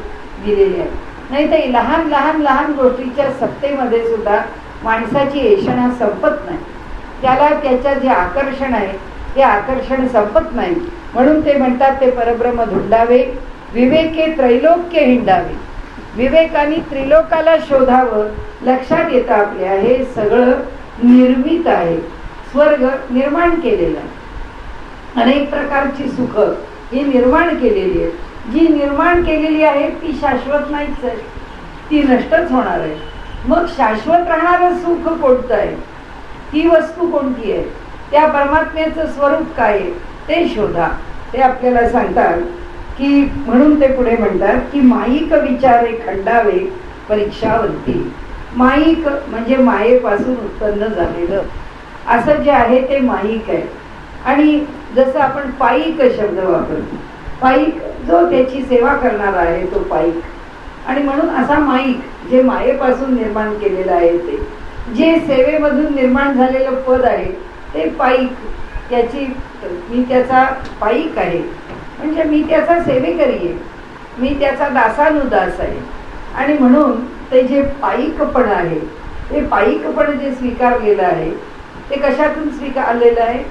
दिलेल्या आहेत. नाही तर लहान लहान लहान गोष्टीच्या सत्तेमध्ये सुद्धा माणसाची ऐषणा संपत नाही. त्याला त्याच्या जे आकर्षण आहे ते आकर्षण संपत नाही. म्हणून ते म्हणतात ते परब्रह्म धुंडावे. विवेके त्रैलोक्य हिंडावे. विवेकाने त्रिलोकाला शोधावं. लक्षात येतं आपल्या हे सगळं निर्मित आहे. स्वर्ग निर्माण केलेला आहे. अनेक प्रकारची सुख ही निर्माण केलेली आहे. जी निर्माण केलेली आहे ती शाश्वत नाहीच आहे, ती नष्टच होणार आहे. मग शाश्वत राहणारं सुख कोणतं आहे? ती वस्तू कोणती आहे? त्या परमात्म्याचं स्वरूप काय आहे ते शोधा. ते आपल्याला सांगतात की, म्हणून ते पुढे म्हणतात की माईक विचारे खंडावे परीक्षावंती. माईक म्हणजे मायेपासून उत्पन्न झालेलं असं जे आहे ते माईक आहे. आणि जसं आपण पाईक शब्द वापरतो, पाईक जो त्याची सेवा करणारा आहे तो पाईक. आणि म्हणून असा माईक जे मायेपासून निर्माण केलेलं आहे ते, जे सेवेमधून निर्माण झालेलं पद आहे ते पाईक. त्याची मी त्याचा पाईक आहे म्हणजे मी त्याचा सेवेकरी आहे, मी त्याचा दासानुदास आहे. आणि म्हणून ते जे पाईकपण आहे ते पाईकपण जे स्वीकारलेलं आहे ते कशातून स्वीकारलेलं आहे?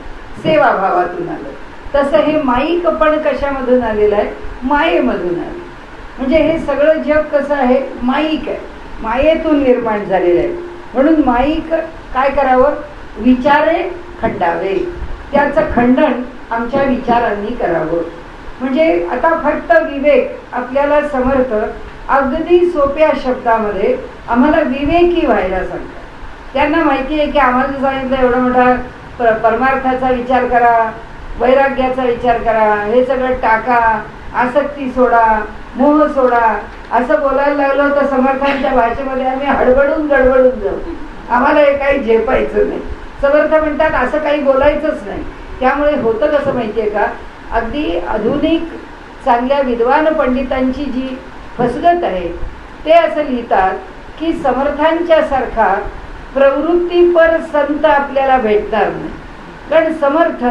सेवाभावातून आलं. तसं हे माईकपण कशामधून आलेलं आहे? मायेमधून आलं. म्हणजे हे सगळं जग कसं आहे? माईक आहे, मायेतून निर्माण झालेलं आहे. म्हणून माईक काय करावं? विचारे खंडावे. त्याचं खंडन आमच्या विचारांनी करावं. म्हणजे आता फक्त विवेक आपल्याला समर्थ अगदी सोप्या शब्दामध्ये आम्हाला विवेकी व्हायला सांगतात. त्यांना माहिती आहे की आम्हाला सांगितलं एवढा मोठा परमार्थाचा विचार करा, वैराग्याचा विचार करा, हे सगळं टाका, आसक्ती सोडा, मोह सोडा, असं बोलायला लागलो तर समर्थांच्या भाषेमध्ये आम्ही हडबडून गडबडून जाऊ. आम्हाला हे काही झेपायचं नाही. समर्थ म्हणतात असं काही बोलायचंच नाही. त्यामुळे होतं कसं माहिती आहे का? अगदी आधुनिक चांगल्या विद्वान पंडितांची जी फसगत आहे ते असं लिहितात की समर्थांच्या सारखा प्रवृत्तीपर संत आपल्याला भेटणार नाही. कारण समर्थ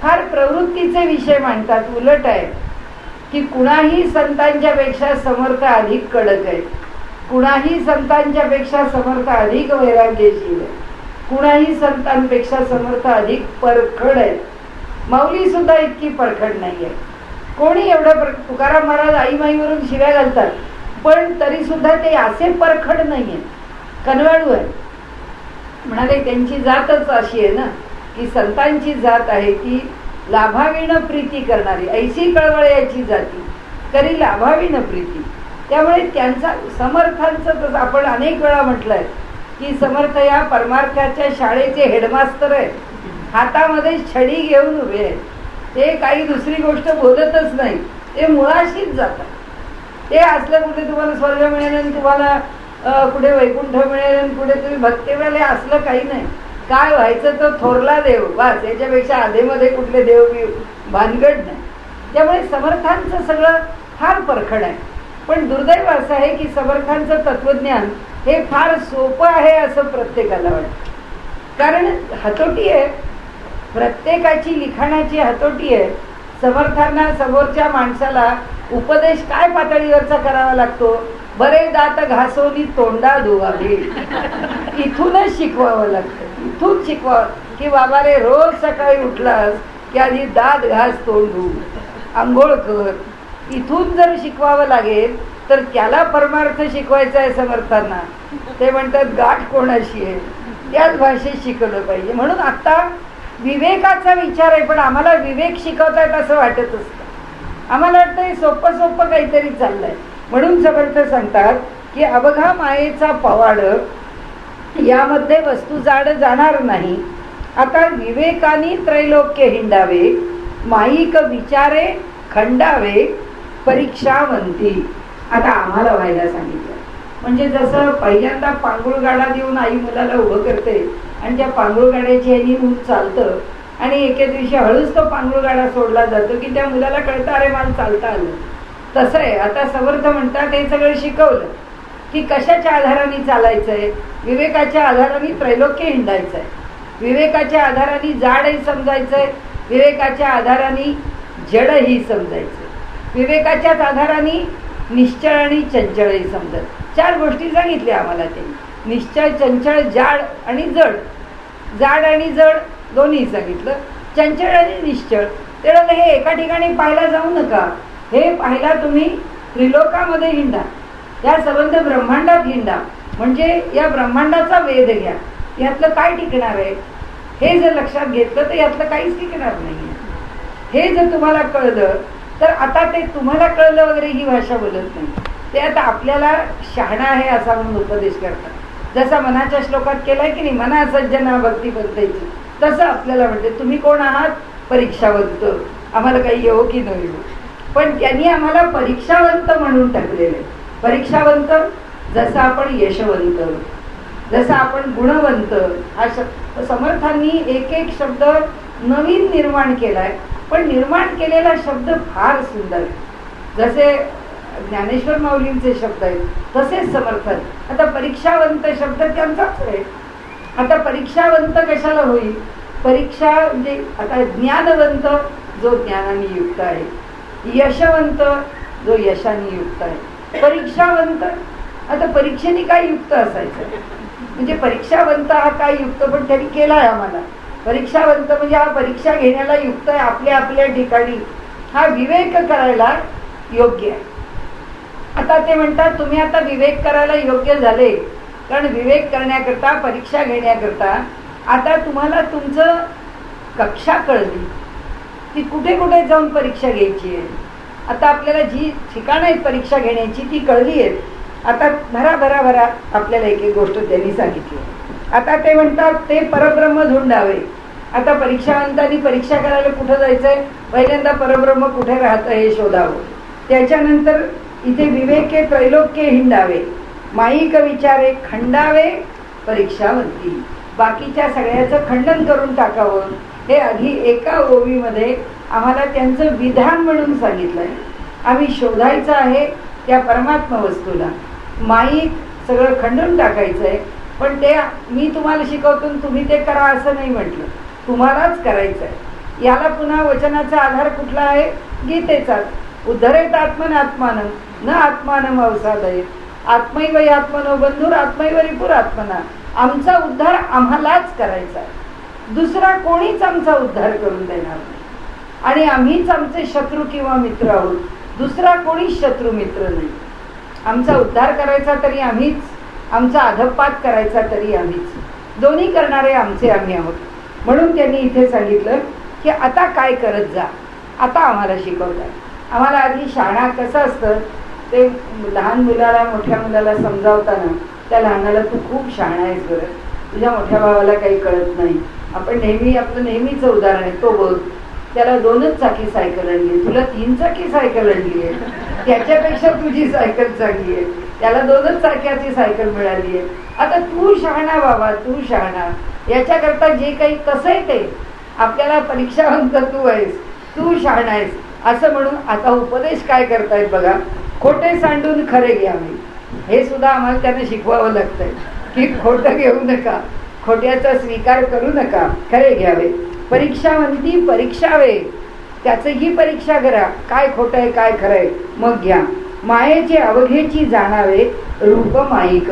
फार प्रवृत्तीचे विषय मांडतात. उलट आहे की कुणाही संतांच्या पेक्षा समर्थ अधिक कडक आहे, कुणाही संतांच्या पेक्षा समर्थ अधिक वैराग्यशील आहे, कुणाही संतांपेक्षा समर्थ अधिक परखड आहे. माऊली सुद्धा इतकी परखड नाही आहे. कोणी एवढं तुकाराम महाराज आई माईवरून शिव्या घालतात पण तरी सुद्धा ते असे परखड नाहीये, कनवाळू आहे. म्हणाले त्यांची जातच अशी आहे ना की संतांची जात आहे ती लाभावीन प्रीती करणारी, ऐशी कळवळ्याची जाती तरी लाभावीन प्रीती. त्यामुळे त्यांचा समर्थांचं तर आपण अनेक वेळा म्हटलंय की समर्थ या परमार्थाच्या शाळेचे हेडमास्तर आहे. हातामध्ये छडी घेऊन उभे आहेत. ते काही दुसरी गोष्ट बोलतच नाही, ते मुळाशीच जातात. ते असलं कुठे तुम्हाला स्वर्ग मिळेल आणि तुम्हाला कुठे वैकुंठ मिळेल आणि कुठे तुम्ही भक्ती मिळेल, असलं काही नाही. काय व्हायचं तो थोरला देव, बस. याच्यापेक्षा आधेमध्ये कुठले देव बी भानगड नाही. त्यामुळे समर्थांचं सगळं फार परखड आहे. पण दुर्दैव असं आहे की समर्थांचं तत्वज्ञान हे फार सोपं आहे असं प्रत्येकाला वाटतं. कारण हातोटी आहे, प्रत्येकाची लिखाणाची हातोटी आहे. समर्थांना समोरच्या माणसाला उपदेश काय पातळीवरचा करावा लागतो, बरे दात घासोनी तोंडा धुवावे, इथूनच शिकवावं लागतं. इथून शिकवावं की बाबा रे, रोज सकाळी उठलास की आधी दात घास, तोंड धु, आंघोळ कर. इथून जर शिकवावं लागेल तर त्याला परमार्थ शिकवायचा आहे समर्थांना. ते म्हणतात गाठ कोणाशी आहे, त्याच भाषेत शिकवलं पाहिजे. म्हणून आता विवेकाचा विचार आहे, पण आम्हाला विवेक शिकवतायत असं वाटत असतं. आम्हाला वाटतं हे सोपं सोपं काहीतरी चाललंय. म्हणून समर्थ सांगतात की अवघा मायेचा पवाड, यामध्ये वस्तू जाड जाणार नाही. आता विवेकानी त्रैलोक्य हिंडावे, माईक विचारे खंडावे, परीक्षावंती. आता आम्हाला व्हायला सांगितलं. म्हणजे जसं पहिल्यांदा पांघरुळ गाडा देऊन आई मुलाला उभं करते आणि त्या पांघरुळ गाड्याची ह्यानी ऊन चालतं आणि एके दिवशी हळूच तो पांघरुळ गाडा सोडला जातो की त्या मुलाला कळतं अरे मला चालता आलं. तसं आहे. आता समर्थ म्हणतात हे सगळं शिकवलं की कशाच्या आधाराने चालायचंय, विवेकाच्या आधाराने त्रैलोक्य हिंडायचंय, विवेकाच्या आधाराने जाडही समजायचंय, विवेकाच्या आधाराने जडही समजायचं, विवेकाच्याच आधाराने निश्चळ आणि चंचळही समजत. 4 गोष्टी सांगितल्या आम्हाला. ते निश्चळ, चंचळ, जाड आणि जड. जाड आणि जड दोन्ही सांगितलं. चंचळ आणि निश्चळ तेवढं हे एका ठिकाणी पाहायला जाऊ नका. हे पाहायला तुम्ही त्रिलोकामध्ये हिंडा, या संबंध ब्रह्मांडात हिंडा. म्हणजे या ब्रह्मांडाचा वेध घ्या. यातलं काय टिकणार आहे हे जर लक्षात घेतलं तर यातलं काहीच टिकणार नाही. हे जर तुम्हाला कळलं तर आता ते तुम्हाला कळलं वगैरे ही भाषा बोलत नाही. ते आता आपल्याला शहाणा आहे असा म्हणून उपदेश करतात. जसा मनाच्या श्लोकात केलाय की नाही, मना सज्जना भक्ती बनतायची, तसं आपल्याला म्हणते तुम्ही कोण आहात, परीक्षावंत. आम्हाला काही येऊ की न येऊ, पण त्यांनी आम्हाला परीक्षावंत म्हणून टाकलेलं आहे. परीक्षावंत जसं आपण यशवंत, जसं आपण गुणवंत. हा शब्द समर्थांनी एक एक शब्द नवीन निर्माण केलाय, पण निर्माण केलेला शब्द फार सुंदर आहे. जसे ज्ञानेश्वर माऊलींचे शब्द आहेत तसेच समर्थन. आता परीक्षावंत शब्द त्यांचाच आहे. आता परीक्षावंत कशाला होईल, परीक्षा म्हणजे आता ज्ञानवंत जो ज्ञानाने युक्त आहे, यशवंत जो यशाने युक्त आहे, परीक्षावंत. आता परीक्षेने काय युक्त असायचं, म्हणजे परीक्षावंत हा काय युक्त, पण त्यांनी केलाय आम्हाला. परीक्षावंत म्हणजे हा परीक्षा घेण्याला युक्त आहे, आपल्या आपल्या ठिकाणी हा विवेक करायला योग्य आहे. आता ते म्हणतात तुम्ही आता विवेक करायला योग्य झाले, कारण विवेक करण्याकरता, परीक्षा घेण्याकरता आता तुम्हाला तुमचं कक्षा कळली, ती कुठे कुठे जाऊन परीक्षा घ्यायची आहे. आता आपल्याला जी ठिकाणं आहेत परीक्षा घेण्याची ती कळली आहेत. आता भरा आपल्याला एक एक गोष्ट त्यांनी सांगितली. आता ते म्हणतात ते परब्रह्म धुंडावे. आता परीक्षावंतांनी परीक्षा करायला कुठं जायचंय, पहिल्यांदा परब्रह्म कुठे राहतं हे शोधावं. त्याच्यानंतर इथे विवेके त्रैलोक्य हिंडावे, माईक विचारे खंडावे, परीक्षावंती. बाकीच्या सगळ्याचं खंडन करून टाकावं. हे आधी एका ओवीमध्ये आम्हाला त्यांचं विधान म्हणून सांगितलंय. आम्ही शोधायचं आहे त्या परमात्मा वस्तूला, माईक सगळं खंडून टाकायचं आहे. पण ते मी तुम्हाला शिकवतो तुम्ही ते करा असं नाही म्हटलं, तुम्हालाच करायचं आहे. याला पुन्हा वचनाचा आधार कुठला आहे, गीतेचाच. उद्धरेत आत्मन आत्मानं न आत्मानं अवसादय, आत्मैव आत्मनो बंधुर आत्मैव रिपुर आत्मना. आमचा उद्धार आम्हालाच करायचा आहे, दुसरा कोणीच आमचा उद्धार करून देणार नाही. आणि आम्हीच आमचे शत्रू किंवा मित्र आहोत, दुसरा कोणीच शत्रू मित्र नाही. आमचा उद्धार करायचा तरी आम्हीच, आमचा अधपात करायचा तरी आम्हीच, दोन्ही करणारे आमचे आम्ही आहोत. म्हणून त्यांनी इथे सांगितलं की आता काय करत जा. आता आम्हाला शिकवतात. आम्हाला आधी शाळा कसं असतं ते लहान मुलाला मोठ्या मुलाला समजावताना त्या लहानाला तू खूप शहाणा आहेस बरं, तुझ्या मोठ्या भावाला काही कळत नाही. आपण नेहमी आपलं नेहमीचं उदाहरण आहे, तो बघ त्याला 2च चाकी सायकल आणली, तुला 3 चाकी सायकल आणली आहे, त्याच्यापेक्षा तुझी सायकल चांगली आहे. त्याला 2च चाक्याची सायकल मिळाली आहे. आता तू शहाणा बाबा, तू शहाणा. याच्याकरता जे काही कसं आहे ते आपल्याला परीक्षावंत तू आहेस, तू शहाणा आहेस असं म्हणून आता उपदेश काय करतायत बघा. खोटे सांडून खरे घ्यावे, हे सुद्धा आम्हाला त्यांना शिकवावं लागतंय की खोटं घेऊ नका, खोट्याचा स्वीकार करू नका, खरे घ्यावे. परीक्षावंती परीक्षावे, त्याचंही परीक्षा करा, काय खोटं आहे काय खरं आहे, मग घ्या. मायेचे अवघेची जाणावे रूप माईक,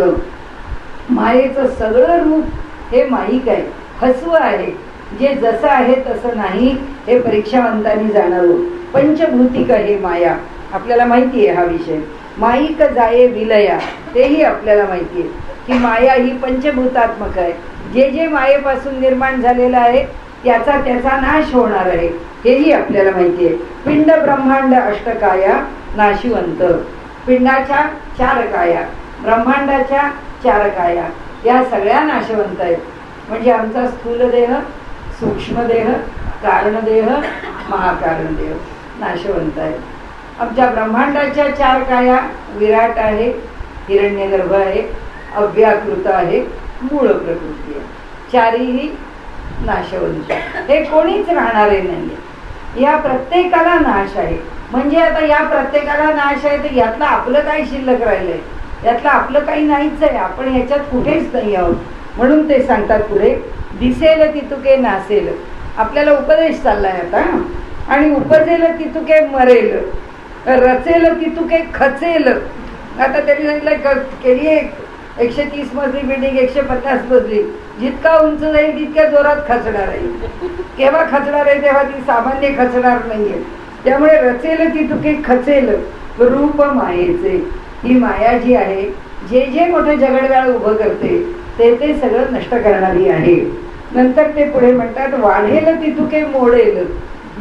मायेचं सगळं रूप हे माईक आहे, फसवं आहे, जे जसं आहे तसं नाही हे परीक्षावंतांनी जाणावं. पंचभूतिक हे माया, आपल्याला माहिती आहे हा विषय. माईक जाये विलया, तेही आपल्याला माहिती आहे की माया ही पंचभूतात्मक आहे. जे जे मायेपासून निर्माण झालेलं आहे त्याचा त्याचा नाश होणार आहे, हेही आपल्याला माहिती आहे. पिंड ब्रह्मांड अष्टकाया नाशिवंत, पिंडाच्या 4 काया, ब्रह्मांडाच्या 4 काया, या सगळ्या नाशवंत आहेत. म्हणजे आमचा स्थूल देह, सूक्ष्म देह, कारणदेह, महाकारण देह नाशवंत आहे. आमच्या ब्रह्मांडाच्या 4 काया विराट आहे, हिरण्यगर्भ आहे, अव्याकृत आहे, मूळ प्रकृती आहे. 4ही नाशवंत, हे कोणीच राहणारे नाहीये. या प्रत्येकाला नाश आहे. म्हणजे आता या प्रत्येकाला नाश आहे तर यातलं आपलं काय शिल्लक राहिलंय, यातलं आपलं काही नाहीच आहे, आपण ह्याच्यात कुठेच नाही आहोत. म्हणून ते सांगतात पुढे, दिसेल तितुके नासेल. आपल्याला उपदेश चाललाय आता. आणि उपजेल तितुके मरेल, रचेल तितुके खचेल. आता त्यांनी सांगितलं केली 130 मजली बिल्डिंग 150 मजली, जितका उंच जाईल तितक्या जोरात खचणार आहे. केव्हा खचणार आहे, तेव्हा ती सामान्य खचणार नाहीये. त्यामुळे रचेल तितुके खचेल रूप मायेचे. ही माया जी आहे, जे जे मोठे जगडव्याळ उभं करते ते ते सगळं नष्ट करणारी आहे. नंतर ते पुढे म्हणतात, वाढेल तितुके मोडेल.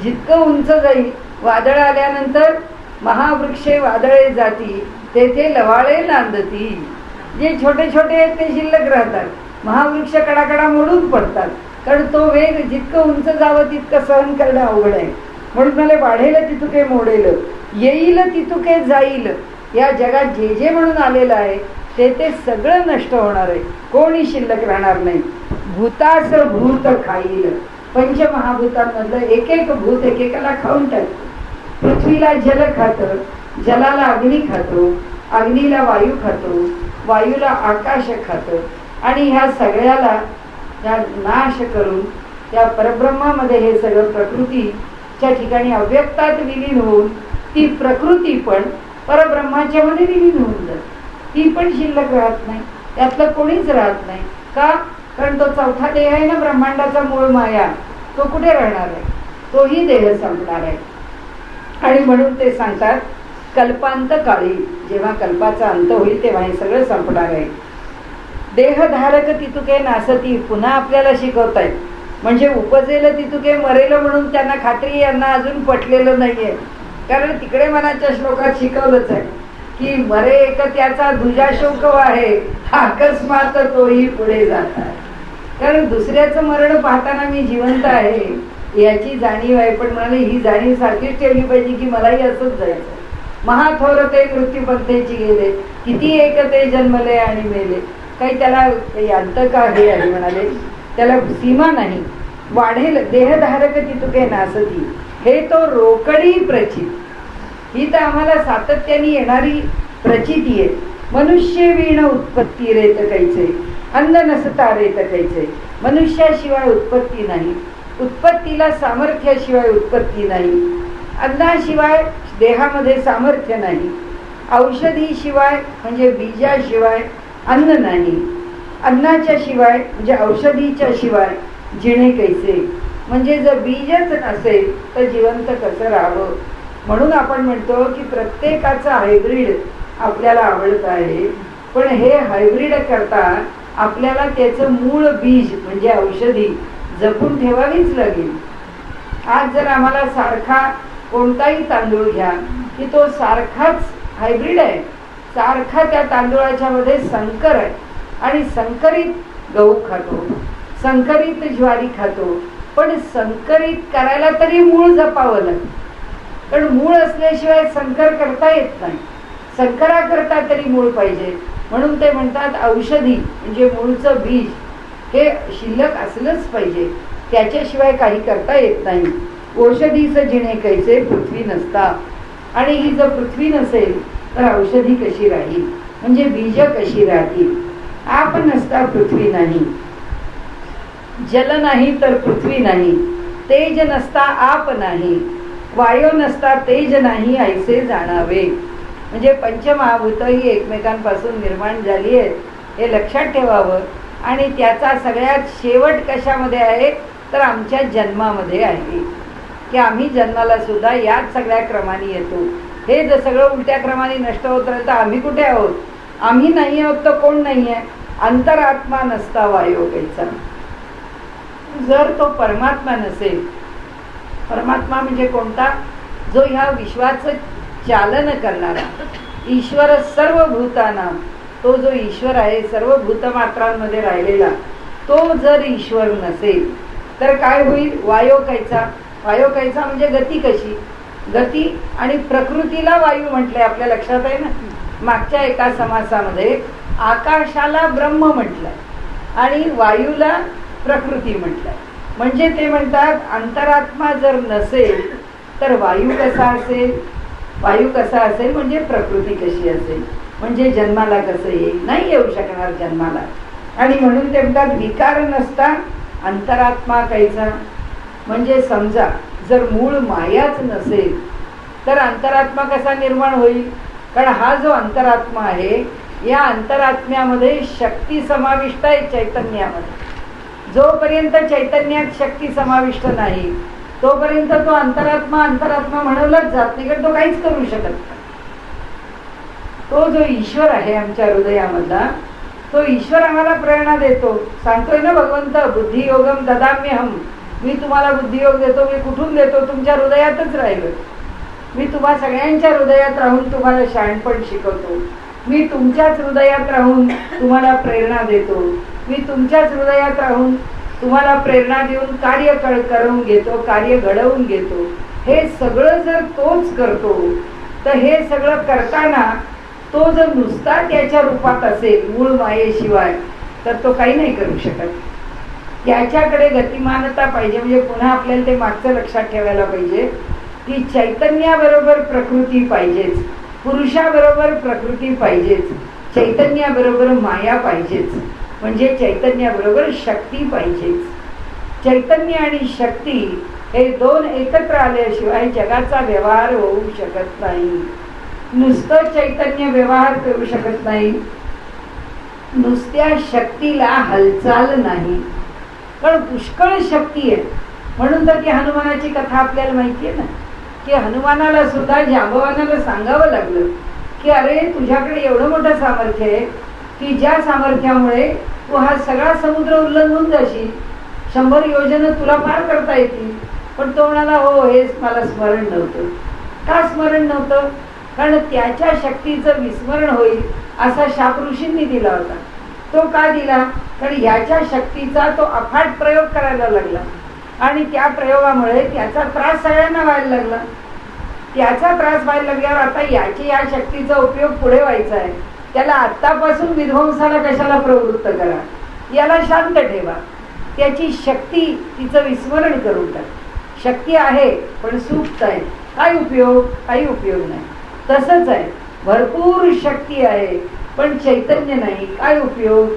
जितकं उंच जाईल, वादळ आल्यानंतर महावृक्षे वादळे जाती, तेथे लवाळे नांदती. जे छोटे छोटे आहेत ते शिल्लक राहतात, महावृक्ष कडाकडा मोडून पडतात. कारण तो वेग जितकं उंच जावं तितकं सहन करणं अवघड आहे. म्हणून मला वाढेल तितुके मोडेल, येईल तितुके जाईल. या जगात जे जे म्हणून आलेलं आहे ते ते सगळं नष्ट होणार आहे, कोणी शिल्लक राहणार नाही. भूतास भूत खाईल. पंचमहाभूतांमधलं एक एक भूत एकेकाला खाऊन टाकतो. पृथ्वीला जल खातं, जलाला अग्नी खातो, अग्नीला वायू खातो, वायूला आकाश खातं. आणि ह्या सगळ्याला त्या नाश करून त्या परब्रह्मामध्ये हे सगळं प्रकृतीच्या ठिकाणी अव्यक्तात विलीन होऊन ती प्रकृती पण परब्रह्माच्या मध्ये विलीन होऊन जाते. ती पण शिल्लक राहत नाही, त्यातलं कोणीच राहत नाही. का? कारण तो 4था देह आहे ना, ब्रह्मांडाचा मूळ माया, तो कुठे राहणार आहे, तोही देह संपणार आहे. आणि म्हणून ते सांगतात, कल्पांत काळी, जेव्हा कल्पाचा अंत होईल तेव्हा हे सगळं संपणार आहे. देहधारक तितुके नासती, पुन्हा आपल्याला शिकवतायत. म्हणजे उपजेल तितुके मरेल म्हणून त्यांना खात्री यांना अजून पटलेलं नाहीये. कारण तिकडे मनाच्या श्लोकात शिकवलंच आहे की मरे एक त्याचा दुजाशोक आहे, अकस्मात तोही पुढे जात आहे. कारण दुसऱ्याचं मरण पाहताना मी जिवंत आहे याची जाणीव आहे, पण म्हणाले ही जाणीव सारखीच ठेवली पाहिजे की मलाही असंच जायचं. महाथोर ते मृत्यूपंथेची गेले, किती एक ते जन्मले आणि मेले. काही त्याला काही अंत का हे आहे म्हणाले, त्याला सीमा नाही. वाढेल देहधारक तितुके नासती, हे तो रोकडी प्रचित. ही तर आम्हाला सातत्याने येणारी प्रचिती आहे. मनुष्य वीण उत्पत्ती रेत कैचे, अन्न नसता रेत कैचे. मनुष्याशिवाय उत्पत्ती नाही, उत्पत्तीला सामर्थ्याशिवाय उत्पत्ती नाही, अन्नाशिवाय देहामध्ये सामर्थ्य नाही, औषधीशिवाय म्हणजे बीजाशिवाय अन्न नाही, अन्नाच्या शिवाय म्हणजे औषधीच्या शिवाय जिणे कैसे. म्हणजे जर बीजच नसेल तर जिवंत कसं राहावं. म्हणून आपण म्हणतो की प्रत्येकाचं हायब्रीड आपल्याला आवडत आहे, पण हे हायब्रीड करता आपल्याला त्याचं मूळ बीज म्हणजे औषधी जपून ठेवावीच लागेल. आज जर आम्हाला सारखा कोणताही तांदूळ घ्या की तो सारखाच हायब्रीड आहे, सारखा त्या तांदूळाच्या मध्ये संकर आहे. आणि संकरित गहू खातो, संकरित ज्वारी खातो, पण संकरित करायला तरी मूळ जपावं लागतं. कारण मूळ असल्याशिवाय संकर करता येत नाही. संकराकरता तरी मूळ पाहिजे. म्हणून ते म्हणतात औषधी म्हणजे मूळचं बीज हे शिल्लक असलंच पाहिजे, त्याच्याशिवाय काही करता येत नाही. औषधीचं जिणे कैसे पृथ्वी नसता, आणि ही जर पृथ्वी नसेल तर औषधी कशी राहील, म्हणजे बीज कशी राहतील. आप नसता पृथ्वी नाही, जल नाही तर पृथ्वी नाही, तेज नसता आप नाही, वायू नसता तेज नाही ऐसे जाणावे. म्हणजे पंचमहाभूत ही एकमेकांपासून निर्माण झाली आहेत हे लक्षात ठेवावं. आणि त्याचा सगळ्यात शेवट कशामध्ये आहे तर आमच्या जन्मामध्ये आहे, की आम्ही जन्माला सुद्धा याच सगळ्या क्रमाने येतो. हे जर सगळं उलट्या क्रमाने नष्ट होत राहिलं तर आम्ही कुठे आहोत? आम्ही नाही आहोत तर कोण नाही आहे? अंतरात्मा नसता वायोगायचा. जर तो परमात्मा नसेल, परमात्मा म्हणजे कोणता? जो ह्या विश्वाचं चालन करणारा ईश्वर, सर्व भूताना, तो जो ईश्वर आहे सर्व भूतमात्रांमध्ये राहिलेला, तो जर ईश्वर नसेल तर काय होईल? वायोकायचा. वायोकायचा म्हणजे गती कशी? गती आणि प्रकृतीला वायू म्हटलंय, आपल्या लक्षात आहे ना. मागच्या एका समासामध्ये आकाशाला ब्रह्म म्हटलंय आणि वायूला प्रकृती म्हटलंय. म्हणजे ते म्हणतात अंतरात्मा जर नसेल तर वायू कसा असेल? वायू कसा असेल म्हणजे प्रकृती कशी असेल? म्हणजे जन्माला कसं येईल? नाही येऊ शकणार जन्माला. आणि म्हणून ते म्हणतात विकार नसता अंतरात्मा कैसा. म्हणजे समजा जर मूळ मायाच नसेल तर अंतरात्मा कसा निर्माण होईल? कारण हा जो अंतरात्मा आहे या अंतरात्म्यामध्ये शक्ती समाविष्ट आहे चैतन्यामध्ये. जोपर्यंत चैतन्यात शक्ती समाविष्ट नाही तोपर्यंत तो अंतरात्मा अंतरात्मा म्हणवलाच जात नाही, कारण तो काहीच करू शकत नाही. तो जो ईश्वर आहे आमच्या हृदयामधला, तो ईश्वर आम्हाला प्रेरणा देतो. सांगतोय ना भगवंत, बुद्धियोगम ददाम्यहम, मी तुम्हाला बुद्धियोग देतो. मी कुठून देतो? तुमच्या हृदयातच राहिलो. मी तुम्हा सगळ्यांच्या हृदयात राहून तुम्हाला शहाणपण शिकवतो. मी तुमच्याच हृदयात राहून तुम्हाला प्रेरणा देतो. मी तुमच्याच हृदयात राहून तुम्हाला प्रेरणा देऊन कार्य करून घेतो, कार्य घडवून घेतो. हे सगळं जर तोच करतो तर हे सगळं करताना तो जर नुसता त्याच्या रूपात असेल मूळ मायेशिवाय तर तो काही नाही करू शकत. त्याच्याकडे गतिमानता पाहिजे. म्हणजे पुन्हा आपल्याला ते मागचं लक्षात ठेवायला पाहिजे की चैतन्याबरोबर प्रकृती पाहिजेच, पुरुषाबरोबर प्रकृती पाहिजेच, चैतन्याबरोबर माया पाहिजेच, म्हणजे चैतन्याबरोबर शक्ती पाहिजेच. चैतन्य आणि शक्ती हे दोन एकत्र आल्याशिवाय जगाचा व्यवहार होऊ शकत नाही. नुसतं चैतन्य व्यवहार करू शकत नाही, नुसत्या शक्तीला हालचाल नाही. कारण पुष्कळ शक्ती आहे. म्हणून तर की हनुमानाची कथा आपल्याला माहिती आहे ना, की हनुमानाला सुद्धा जांबवानाला सांगावं लागलं की अरे तुझ्याकडे एवढं मोठं सामर्थ्य आहे की ज्या सामर्थ्यामुळे तू हा सगळा समुद्र उल्लंघून जाशील, 100 योजनं तुला पार करता येतील. पण तो म्हणाला हो हेच मला स्मरण नव्हतं. का स्मरण नव्हतं? कारण त्याच्या शक्तीचं विस्मरण होईल असा शाप ऋषींनी दिला होता. तो का दिला? कारण ह्याच्या शक्तीचा तो अफाट प्रयोग करायला लागला आणि त्या प्रयोगामुळे त्याचा त्रास सगळ्यांना व्हायला लागला. त्याचा त्रास व्हायला लागल्यावर आता या शक्तीचा उपयोग पुढे व्हायचा आहे, त्याला आत्तापासून विध्वंसाला कशाला प्रवृत्त करा, याला शांत ठेवा. त्याची शक्ती तिचं विस्मरण करून टाक. शक्ती आहे पण सुप्त आहे, काय उपयोग? काही उपयोग नाही. तसंच आहे, भरपूर शक्ती आहे पण चैतन्य नाही, काय उपयोग?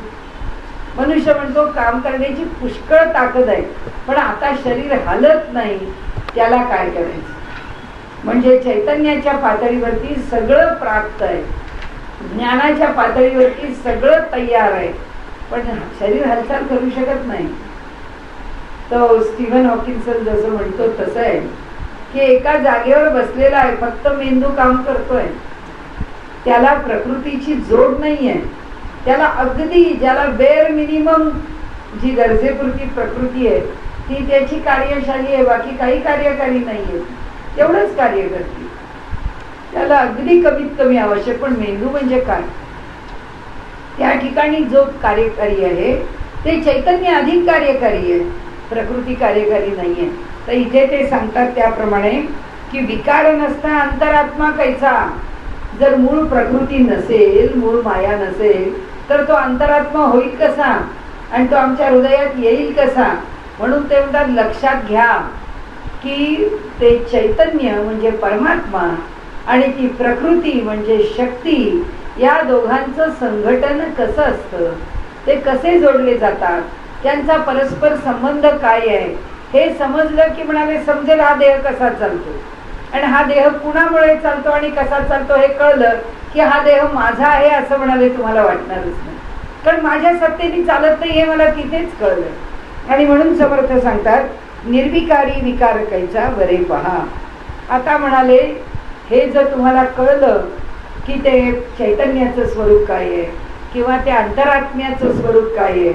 मनुष्य म्हणतो काम करण्याची पुष्कळ ताकद आहे पण आता शरीर हालत नाही, त्याला काय करायचं? म्हणजे चैतन्याच्या पातळीवरती सगळं प्राप्त आहे, ज्ञानाच्या पातळीवरती सगळं तयार आहे पण शरीर हालचाल करू शकत नाही. तो स्टीव्हन हॉकिन्सन जसं म्हणतो तसं आहे की एका जागेवर बसलेला आहे, फक्त मेंदू काम करतोय, त्याला प्रकृतीची जोड नाहीये. त्याला अगदी ज्याला बेअर मिनिमम जी गरजेपुरती प्रकृती आहे ती त्याची कार्यशाली आहे, बाकी काही कार्यकारी नाहीये, तेवढंच कार्य करते. त्याला अगदी कमीत कमी आवश्यक. पण मेंदू म्हणजे काय? त्या ठिकाणी जो कार्यकारी आहे ते चैतन्य अधिक कार्यकारी आहे, प्रकृती कार्यकारी नाहीये. तर इथे ते सांगतात त्याप्रमाणे की विकार नसता अंतरात्मा कैसा. जर मूळ प्रकृती नसेल, मूळ माया नसेल, तर तो अंतरात्मा होईल कसा आणि तो आमच्या हृदयात येईल कसा? म्हणून ते म्हणतात लक्षात घ्या की ते चैतन्य म्हणजे परमात्मा आणि ती प्रकृती म्हणजे शक्ती, या दोघांचं संघटन कसं असतं, ते कसे जोडले जातात, त्यांचा परस्पर संबंध काय आहे, हे समजलं की म्हणाले समजेल हा देह कसा चालतो आणि हा देह कुणामुळे चालतो आणि कसा चालतो हे कळलं की हा देह माझा आहे असं म्हणाले तुम्हाला वाटणारच नाही, कारण माझ्या सत्तेने चालत नाही हे मला तिथेच कळलं. आणि म्हणून समर्थ सांगतात निर्विकारी विकार कैचा बरे पहा. आता म्हणाले हे जर तुम्हाला कळलं की ते चैतन्याचं स्वरूप काय आहे किंवा त्या अंतरात्म्याचं स्वरूप काय आहे,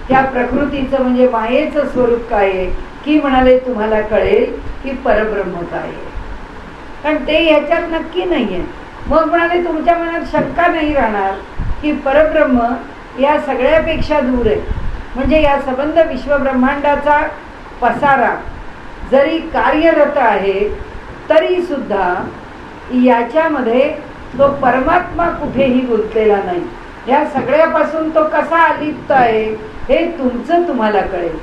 त्या प्रकृतीचं म्हणजे मायेचं स्वरूप काय आहे, की म्हणाले तुम्हाला कळेल की परब्रह्म काय आहे, कारण ते ह्याच्यात नक्की नाहीये. मग म्हणाले तुमच्या मनात शंका नाही राहणार की परब्रह्म या सगळ्यापेक्षा दूर आहे. म्हणजे या संबंध विश्वब्रह्मांडाचा पसारा जरी कार्यरत आहे तरी सुद्धा याच्यामध्ये तो परमात्मा कुठेही गुंतलेला नाही. या सगळ्यापासून तो कसा अलिप्त आहे हे तुमचं तुम्हाला कळेल.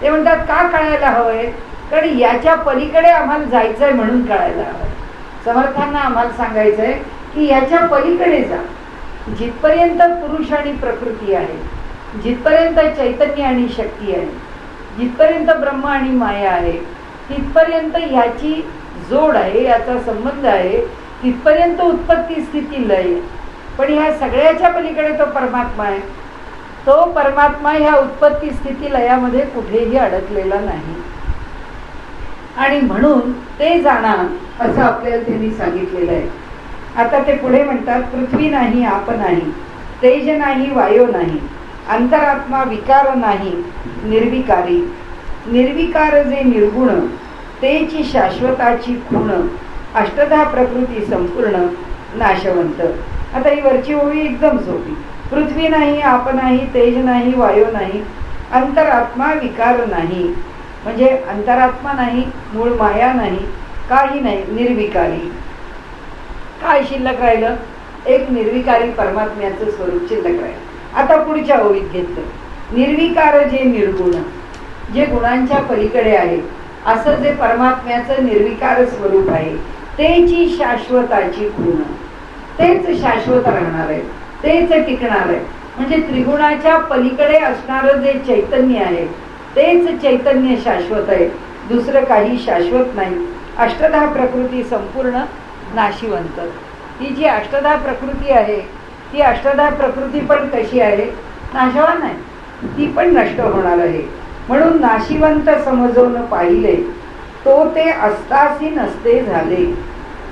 ते म्हणतात का कळायला हवंय, कारण याच्या पलीकडे आम्हाला जायचंय म्हणून कळायला हवंय. समर्थांना आम्हाला सांगायचंय की याच्या पलीकडे जा. जिथपर्यंत पुरुष आणि प्रकृती आहे, जिथपर्यंत चैतन्य आणि शक्ती आहे, जिथपर्यंत ब्रह्म आणि माया आहे, तिथपर्यंत ह्याची जोड आहे, याचा संबंध आहे, तिथपर्यंत उत्पत्ती स्थिती लय. पण ह्या सगळ्याच्या पलीकडे तो परमात्मा आहे. तो परमात्मा ह्या उत्पत्ती स्थिती लयामध्ये कुठेही अडकलेला नाही आणि म्हणून ते जाणा असं आपल्याला त्यांनी सांगितलेलं आहे. आता ते पुढे म्हणतात पृथ्वी नाही, आप नाही, तेज नाही, वायू नाही, अंतरात्मा विकार नाही, निर्विकारी. निर्विकार जे निर्गुण तेची शाश्वताची खूण, अष्टधा प्रकृती संपूर्ण नाशवंत. आता ही वरची ओळी एकदम सोपी. पृथ्वी नाही, आप नाही, तेज नाही, वायू नाही, अंतरात्मा विकार नाही. म्हणजे अंतरात्मा नाही, मूळ माया नाही, काही नाही, निर्विकारी. काय शिल्लक राहिलं? एक निर्विकारी परमात्म्याचं स्वरूप शिल्लक राहिलं. आता पुढच्या ओळीत घेतलं निर्विकार जे निर्गुण, जे गुणांच्या पलीकडे आहे असं जे परमात्म्याचं निर्विकार स्वरूप आहे, तेची शाश्वताची खूण, तेच शाश्वत राहणार आहे, तेच टिकणार आहे. म्हणजे त्रिगुणाच्या पलीकडे असणारं जे चैतन्य आहे तेच चैतन्य शाश्वत आहे, दुसरं काही शाश्वत नाही. अष्टधा प्रकृती संपूर्ण नाशिवंत. ही जी अष्टधा प्रकृती आहे ती अष्टधा प्रकृती पण कशी आहे? नाशवान आहे, ती पण नष्ट होणार आहे. म्हणून नाशिवंत समजून पाहिले तो ते असतासी नसते झाले.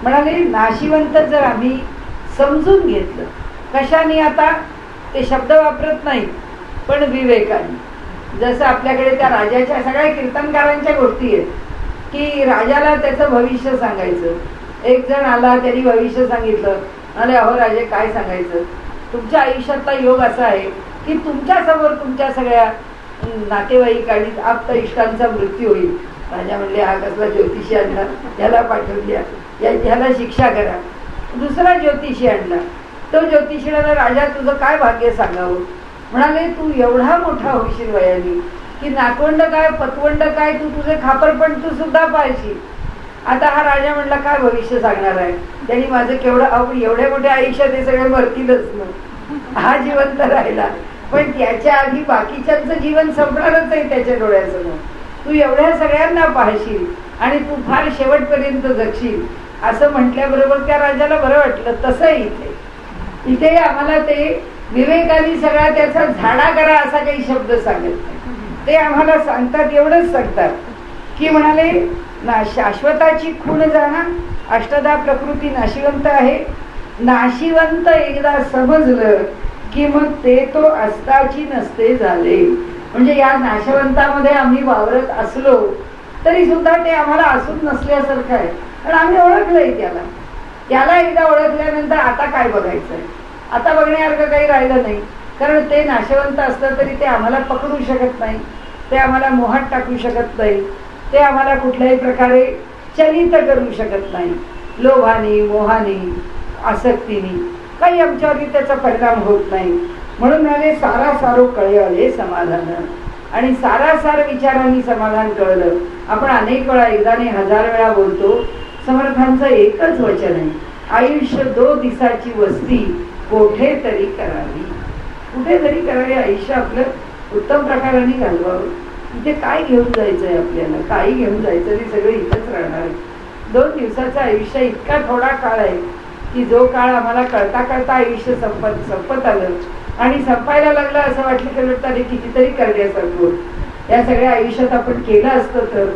म्हणाले नाशिवंत जर आम्ही समजून घेतलं, कशाने? आता ते शब्द वापरत नाही पण विवेकाने. जसं आपल्याकडे त्या राजाच्या सगळ्या कीर्तनकारांच्या गोष्टी आहेत की राजाला त्याचं भविष्य सांगायचं. एक जण आला, त्यांनी भविष्य सांगितलं. अरे अहो राजे काय सांगायचं, तुमच्या आयुष्यातला योग असा आहे की तुमच्या समोर तुमच्या सगळ्या नातेवाईक आणि आप्त इष्टांचा मृत्यू होईल. राजा म्हणले हा कसला ज्योतिषी आणला, त्याला पाठवून द्या, ह्याला शिक्षा करा. दुसरा ज्योतिषी आणला. तो ज्योतिषीला राजा तुझं काय भाग्य सांगावं? म्हणाले तू एवढा मोठा होशील वयाने की नातवंड काय पतवंड काय तू तुझे खापरपण तू सुद्धा पाहिशील. आता हा राजा म्हणला काय भविष्य सांगणार आहे, त्यांनी माझं केवढं एवढ्या मोठ्या आयुष्यात हे सगळे मरतीलच ना. हा जिवंत राहिला पण त्याच्या आधी बाकीच्यांचं जीवन संपणारच आहे त्याच्या डोळ्यासमोर. तू एवढ्या सगळ्यांना पाहशील आणि तू फार शेवटपर्यंत जगशील असं म्हटल्याबरोबर त्या राजाला बरं वाटलं. तसं इथे आम्हाला ते विवेकाने सगळा त्याचा झाडा करा असा काही शब्द सांगत नाही. ते आम्हाला सांगतात, एवढंच सांगतात की म्हणाले शाश्वताची खूण जाणा, अष्टधा प्रकृती नाशिवंत आहे. नाशिवंत एकदा समजलं की मग ते तो असताची नसते झाले. म्हणजे या नाशवंतामध्ये आम्ही वावरत असलो तरी सुद्धा ते आम्हाला असून नसल्यासारखं आहे, कारण आम्ही ओळखलंय त्याला. त्याला एकदा ओळखल्यानंतर आता काय बघायचंय? आता बघण्यासारखं काही राहिलं नाही, कारण ते नाशवंत असलं तरी ते आम्हाला पकडू शकत नाही, ते आम्हाला मोहात टाकू शकत नाही, ते आम्हाला कुठल्याही प्रकारे चलित करू शकत नाही. लोभाने मोहाने आसक्तीने काही आमच्यावरती त्याचा परिणाम होत नाही. म्हणून म्हणाले सारासारो कळले समाधान. आणि सारासार विचारांनी समाधान कळलं. आपण अनेक वेळा, एकदा नाही 1000 वेळा बोलतो, समर्थांचं एकच वचन आहे, आयुष्य 2 दिवसाची वस्ती कोठेतरी करावी. कुठेतरी करावी, आयुष्य आपलं उत्तम प्रकाराने घालवावं. इथे काय घेऊन जायचं आहे आपल्याला? काही घेऊन जायचं नाही, सगळं इथंच राहणार आहे. 2 दिवसाचं आयुष्य इतका थोडा काळ आहे की जो काळ आम्हाला कळता कळता आयुष्य संपत आलं आणि संपायला लागलं असं वाटलं की वाटतं कितीतरी करण्यासारखं. या सगळ्या आयुष्यात आपण केलं असतं तर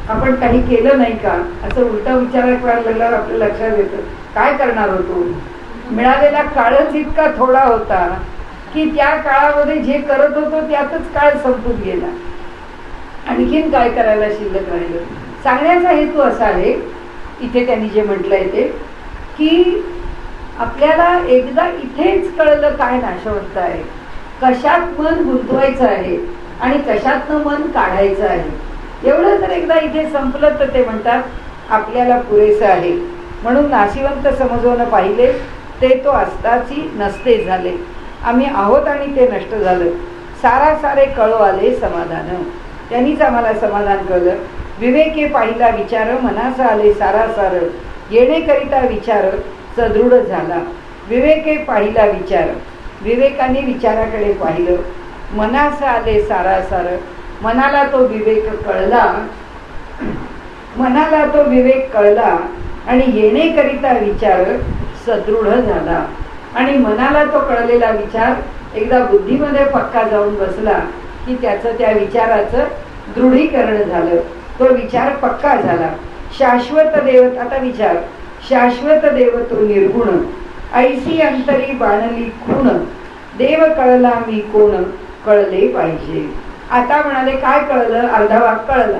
आपण काही केलं नाही का असं उलटा विचार करायला लागल्यावर आपल्या लक्षात येतं काय करणार होतो. मिळालेला काळच इतका थोडा होता की त्या काळामध्ये जे करत होतो त्यातच काळ संपून गेला. आणखीन काय करायला शिल्लक राहिलं. सांगण्याचा हेतू असा आहे, इथे त्यांनी जे म्हटलंय ते, की आपल्याला एकदा इथेच कळलं काय नाशवंत आहे, कशात मन गुंतवायचं आहे आणि कशातनं मन काढायचं आहे. एवढं जर एकदा इथे संपलं तर ते म्हणतात आपल्याला पुरेसं आहे. म्हणून नाशिवंत समजवणं पाहिले ते तो असताची नसते झाले. आम्ही आहोत आणि ते नष्ट झालं. सारे कळो आले समाधान. त्यांनीच आम्हाला समाधान कळलं. विवेके पाहिला विचार मनास आले सारासार. येणेकरिता विचार सदृढ झाला. विवेके पाहिला विचार, विवेकाने विचाराकडे पाहिलं. मनास आले सारासार, मनाला तो विवेक कळला, मनाला तो विवेक कळला आणि येणेकरिता विचार सदृढ झाला. आणि मनाला तो कळलेला विचार एकदा बुद्धीमध्ये पक्का जाऊन बसला की त्याचं त्या विचाराचं दृढीकरण झालं. तो विचार पक्का झाला. शाश्वत देव, आता विचार, शाश्वत देव तो निर्गुण, ऐसी अंतरी बाणली खूण, देव कळला मी कोण कळले पाहिजे. आता म्हणाले काय कळलं? अर्धा भाग कळला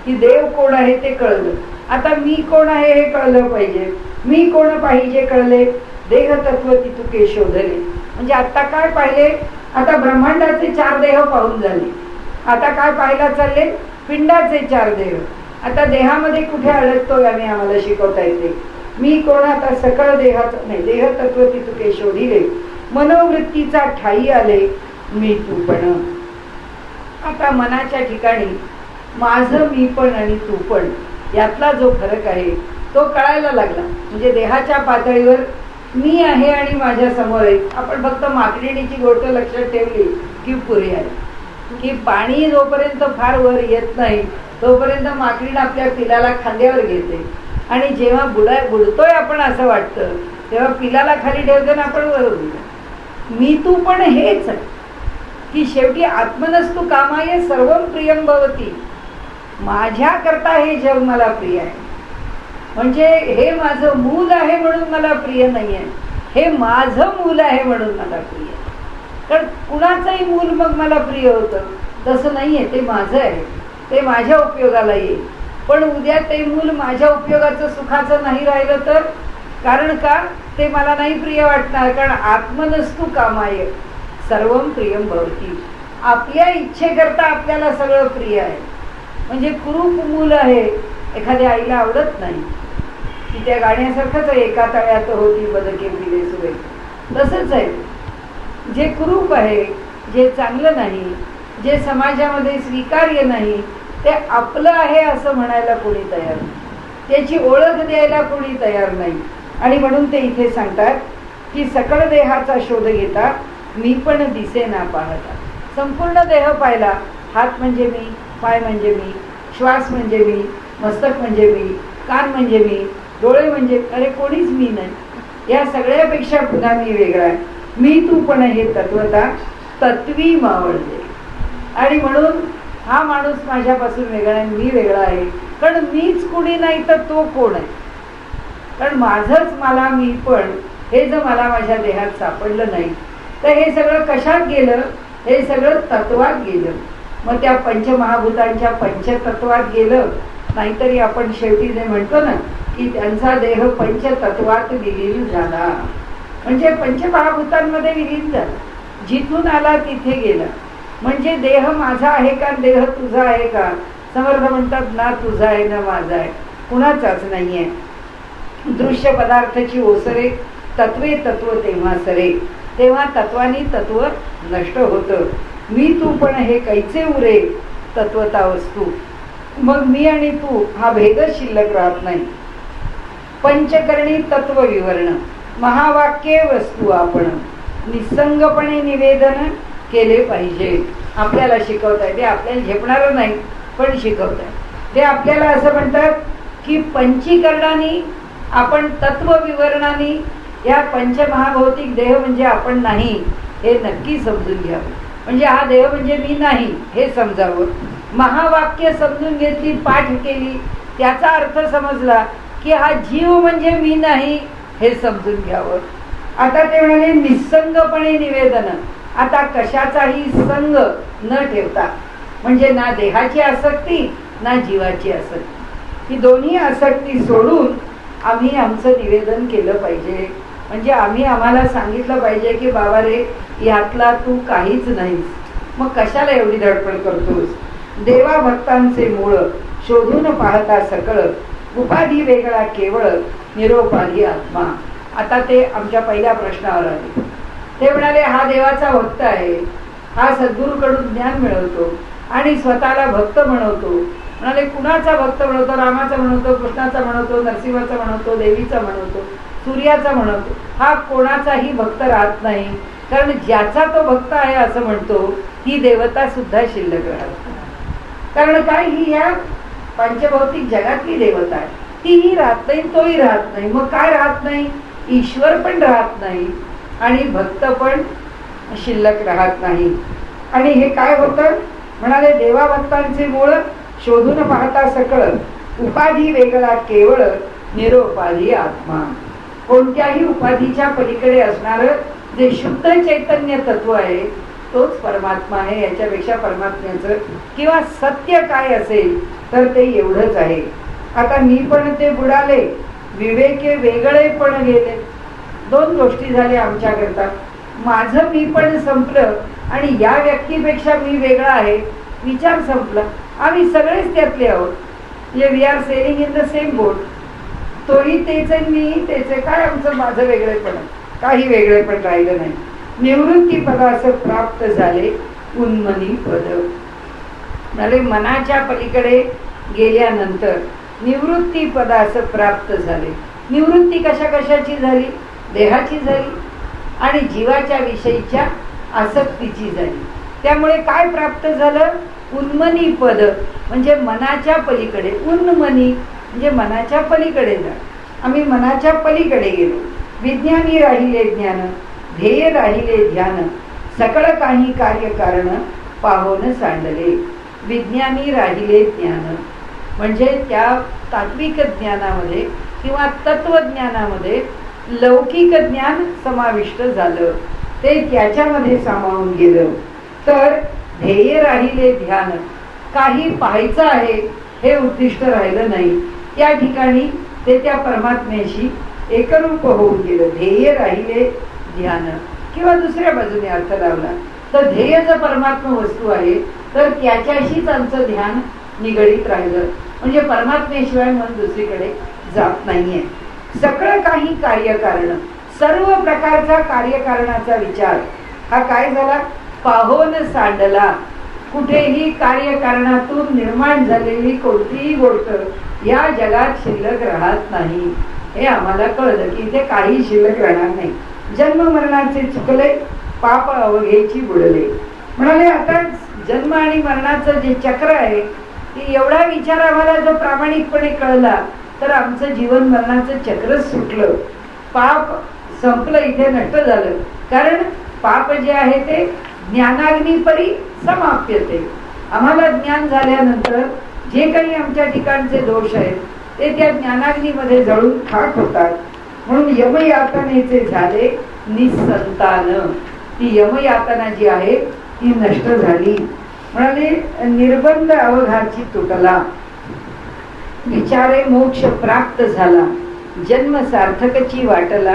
की देव कोण आहे ते कळलं. आता मी कोण आहे हे कळलं पाहिजे. मी कोण पाहिजे कळले. देह तत्व तितुके शोधले. म्हणजे आता काय पाहिले? आता ब्रह्मांडाचे 4 देह पाहून झाले. आता काय पाहायला चालले? पिंडाचे 4 देह. आता देहामध्ये कुठे अडकतो याने आम्हाला शिकवता येते. मी कोण? आता सकळ देहाचं नाही, देह तत्व तितुके शोधिले, मनोवृत्तीचा ठाई आले मी तू पण. आता मनाच्या ठिकाणी माझं मी पण आणि तू पण यातला जो फरक आहे तो कळायला लागला. म्हणजे देहाच्या पातळीवर मी आहे आणि माझ्या समोर आहे. आपण फक्त माकडीची गोष्ट लक्षात ठेवली की पुरे आहे. की पाणी जोपर्यंत फार वर येत नाही तोपर्यंत माकडीण आपल्या पिलाला खांद्यावर घेते आणि जेव्हा बुडतोय आपण असं वाटतं तेव्हा पिलाला खाली ठेवतो ना आपण वर उडतो. मी तू पण हेच की शेवटी आत्मनस्तु कामाय सर्वं प्रियं भवती. माझ्या करता हे जग मला प्रिय आहे. म्हणजे हे माझं मूल आहे म्हणून मला प्रिय नाही आहे, हे माझं मूल आहे म्हणून मला प्रिय आहे. कारण कुणाचंही मूल मग मला प्रिय होतं तसं नाहीये. ते माझं आहे, ते माझ्या उपयोगाला येईल. पण उद्या ते मूल माझ्या उपयोगाचं सुखाचं नाही राहिलं तर कारण का ते मला नाही प्रिय वाटणार. कारण आत्मनस्तु कामाय सर्वं प्रियं भवती. आपल्या इच्छेकरता आपल्याला सगळं प्रिय आहे. म्हणजे कुरूप मूल आहे, एखाद्या आईला आवडत नाही की त्या गाण्यासारखंच आहे, एका तळ्यात होती बदके पिले सुरे. तसंच आहे, जे कुरूप आहे, जे चांगलं नाही, जे समाजामध्ये स्वीकार्य नाही ते आपलं आहे असं म्हणायला कोणी तयार नाही, त्याची ओळख द्यायला कोणी तयार नाही. आणि म्हणून ते इथे सांगतात की सकळ देहाचा शोध घेता मी पण दिसे ना पाहता. संपूर्ण देह पाहिला. हात म्हणजे मी, पाय म्हणजे मी, श्वास म्हणजे मी, मस्तक म्हणजे मी, कान म्हणजे मी, डोळे म्हणजे अरे कोणीच मी नाही. या सगळ्यापेक्षा पुन्हा मी वेगळा आहे. मी तू पण हे तत्वता तत्वी मावळते. आणि म्हणून हा माणूस माझ्यापासून वेगळा आहे, मी वेगळा आहे. कारण मीच कुणी नाही तर तो कोण आहे. कारण माझंच मला मी पण हे जर मला माझ्या देहात सापडलं नाही तर हे सगळं कशात गेलं? हे सगळं तत्वात गेलं. मग त्या पंचमहाभूतांच्या पंचतत्वात गेलं. नाहीतरी आपण शेवटी जे म्हणतो ना की त्यांचा देह पंचतत्वात विलीन झाला. म्हणजे पंचमहाभूतांमध्ये विलीन झाला. जिथून आला तिथे गेला. म्हणजे देह माझा आहे का देह तुझा आहे का? समर्थ म्हणतात ना तुझा आहे ना माझा आहे, कुणाचाच नाही आहे. दृश्य पदार्थाची ओसरे तत्वे तत्व तेव्हा सरे. तेव्हा तत्वानी तत्व नष्ट होतं. मी तू पण हे कैचे उरे तत्वता वस्तू. मग मी आणि तू हा भेदच शिल्लक राहत नाही. पंचकर्णी तत्व विवरण महावाक्ये वस्तू आपण निसंगपणे निवेदन केले पाहिजे. आपल्याला शिकवताय ते आपल्याला झेपणार नाही पण शिकवताय. ते आपल्याला असं म्हणतात की पंचीकरणाने आपण तत्व विवरणाने या पंचमहाभौतिक देह म्हणजे आपण नाही हे नक्की समजून घ्यावं. म्हणजे हा देह म्हणजे मी नाही हे समजावं. महावाक्य समजून घेतली, पाठ केली, त्याचा अर्थ समजला की हा जीव म्हणजे मी नाही हे समजून घ्यावं. आता ते म्हणाले निसंगपणे निवेदन. आता कशाचाही संग न ठेवता, म्हणजे ना देहाची आसक्ती ना जीवाची आसक्ती, ही दोन्ही आसक्ती सोडून आम्ही आमचं निवेदन केलं पाहिजे. म्हणजे आम्ही आम्हाला सांगितलं पाहिजे की बाबा रे, यातला तू काहीच नाहीस, मग कशाला एवढी धडपड करतोस. देवा भक्तांचे मूळ शोधून पाहता सकळ, उपाधी वेगळा केवळ निरोपाधी आत्मा. आता ते आमच्या पहिल्या प्रश्नावर आले. ते म्हणाले हा देवाचा भक्त आहे, हा सद्गुरूकडून ज्ञान मिळवतो आणि स्वतःला भक्त म्हणवतो. म्हणाले कुणाचा भक्त म्हणवतो? रामाचा म्हणवतो, कृष्णाचा म्हणवतो, नरसिंहाचा म्हणवतो, देवीचा म्हणवतो, सूर्याचा म्हणवतो. हा कोणाचाही भक्त राहत नाही, कारण ज्याचा तो भक्त आहे असं म्हणतो ही देवता सुद्धा शिल्लक राहत. कारण काय, ही ह्या पंचभौतिक जगातली देवता आहे, तीही राहत नाही, तोही राहत नाही. मग काय राहत नाही? ईश्वर पण राहत नाही आणि भक्त पण शिल्लक राहत नाही. आणि हे काय होतं? म्हणाले देवा भक्तांचे मूळ शोधून पाहता सकळ, उपाधी वेगळा केवळ निरोपाधी आत्मा. कोणत्याही उपाधीच्या पलीकडे असणार जे शुद्ध चैतन्य तत्व आहे तोच परमात्मा आहे. याच्यापेक्षा परमात्म्याचं किंवा सत्य काय असेल तर ते एवढंच आहे. आता मी पण ते बुडाले, विवेके वेगळे पण गेले. दोन गोष्टी झाल्या आमच्याकरता. माझं मी पण संपलं आणि या व्यक्तीपेक्षा मी वेगळा आहे विचार संपला. आम्ही सगळेच त्यातले आहोत. म्हणजे we are sailing in the same boat. तोही तेच आहे, मी तेच आहे. काय आमचं माझं वेगळेपण? काही वेगळेपण राहिलं नाही. निवृत्ती पदास प्राप्त झाले उन्मनी पद. म्हणजे मनाच्या पलीकडे गेल्यानंतर निवृत्ती पदास प्राप्त झाले. निवृत्ती कशा कशाची झाली? देहाची झाली आणि जीवाच्या विषयीच्या आसक्तीची झाली. त्यामुळे काय प्राप्त झालं? उन्मनी पद, म्हणजे मनाच्या पलीकडे. उन्मनी म्हणजे मनाच्या पलीकडे जा. आम्ही मनाच्या पलीकडे गेलो. विज्ञानी राहिले ज्ञान, ध्येय राहिले ध्यान, सकळ काही कार्य कारण पाहोन सांडले. विज्ञानी राहिले ज्ञान म्हणजे त्या तात्विक ज्ञानामध्ये किंवा तत्वज्ञानामध्ये लौकिक ज्ञान समाविष्ट झालं, ते त्याच्यामध्ये सामावून गेलं. तर ध्येय राहिले ध्यान, काही पाहायचं आहे हे उद्दिष्ट राहिलं नाही. त्या ठिकाणी ते त्या परमात्म्याशी एकरूप होऊन गेलं. ध्येय राहिले ध्यान. किंवा दुसऱ्या बाजूने अर्थ लावला तर ध्येय जर परमात्मा वस्तू आहे तर त्याच्याशीच आमचं ध्यान निगडीत राहिलं. म्हणजे परमात्म्याशिवाय मन दुसरीकडे जात नाहीये. सगळं काही कार्यकारण, सर्व प्रकारचा कार्यकारणाचा विचार हा काय झाला? पाहोन सांडला. कुठेही कार्यकारणातून निर्माण झालेली कोणतीही गोष्ट या जगात शिल्लक राहत नाही. हे आम्हाला कळलं की इथे काही शिल्लक राहणार नाही. जन्म मरणाचे चुकले, पाप अवघेची बुडले. म्हणाले आता जन्म आणि मरणाचं जे चक्र आहे की एवढा विचार आम्हाला जो प्रामाणिकपणे कळला तर आमचं जीवन मरणाचं चक्रच सुटलं. पाप संपलं, इथे नष्ट झालं. कारण पाप जे आहे ते ज्ञानाग्नीपरी समाप्यते. आम्हाला ज्ञान झाल्यानंतर जे काही आमच्या ठिकाणचे दोष आहेत ते त्या ज्ञानाग्नीमध्ये जळून खाक होतात. म्हणून यमयातनेचे झाले निसंतान. ती यमयातना जी आहे ती नष्ट झाली. म्हणाले निर्बंध अवघाची तुटला, विचारे मोक्ष प्राप्त झाला, जन्म सार्थकची वाटला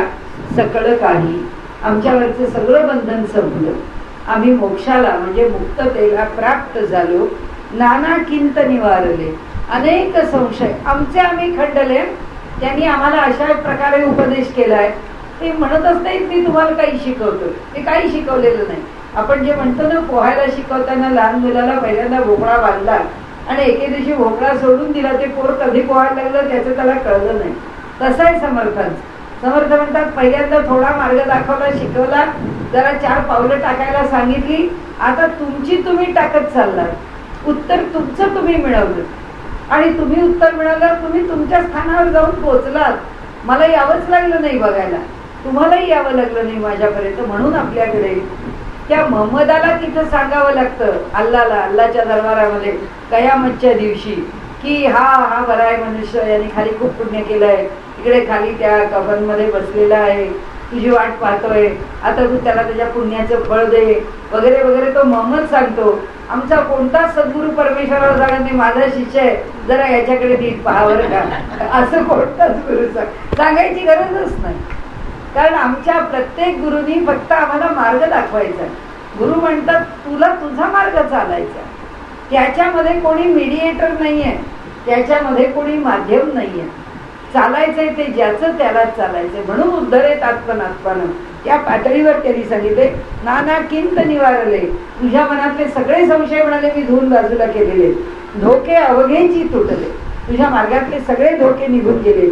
सकळ काही. आमच्यावरचं सगळं बंधन संपलं. आम्ही मोक्षाला म्हणजे मुक्ततेला प्राप्त झालो. नाना किंत निवारले, अनेक संशय आमचे आम्ही खंडले. त्यांनी आम्हाला अशा प्रकारे उपदेश केलाय ते म्हणतच नाही मी तुम्हाला काही शिकवतो, ते काही शिकवलेलं नाही. आपण जे म्हणतो ना, पोहायला शिकवताना लहान मुलाला पहिल्यांदा भोपळा बांधला आणि एके दिवशी भोपळा सोडून दिला, ते पोर कधी पोहायला लागलं त्याचं त्याला कळलं नाही. तसं आहे समर्थांचं. समर्थ म्हणतात पहिल्यांदा थोडा मार्ग दाखवला, शिकवला, जरा 4 पावलं टाकायला सांगितली, आता तुमची तुम्ही टाकत चाललात, उत्तर तुमचं तुम्ही मिळवलं आणि तुम्ही उत्तर मिळवलं, तुम्ही तुमच्या स्थानावर जाऊन पोहोचलात. मला यावंच लागलं नाही बघायला, तुम्हालाही यावं लागलं नाही माझ्यापर्यंत. म्हणून आपल्याकडे त्या मोहम्मदाला तिथं सांगावं लागतं, अल्लाच्या दरबारामध्ये कयामतच्या दिवशी, की हा बरा आहे मनुष्य, याने खाली खूप पुण्य केलंय, इकडे खाली त्या कफनमध्ये बसलेला आहे, तुझी वाट पाहतोय, आता तू त्याला त्याच्या पुण्याचं फळ दे वगैरे वगैरे. तो मोहम्मद सांगतो, आमचा कोणताच सद्गुरू परमेश्वराला सांगत नाही माझा शिष्य आहे, जरा याच्याकडे नीट पाहावर का, असं कोणताच गुरु सांगायची गरजच नाही. कारण आमच्या प्रत्येक गुरुनी फक्त आम्हाला मार्ग दाखवायचा. गुरु म्हणतात तुला तुझा मार्ग चालायचा, त्याच्यामध्ये कोणी मीडिएटर नाहीये, त्याच्यामध्ये कोणी माध्यम नाहीये. चालायचंय ते ज्याचं त्यालाच चालायचंय. म्हणून उद्धरेत आत्मनात्मानं त्या पातळीवर त्यांनी सांगितले, नाना किंत निवारले, तुझ्या मनातले सगळे संशय म्हणाले मी धुवून बाजूला केलेले, धोके अवघेची तुटले, तुझ्या मार्गातले सगळे धोके निघून गेले,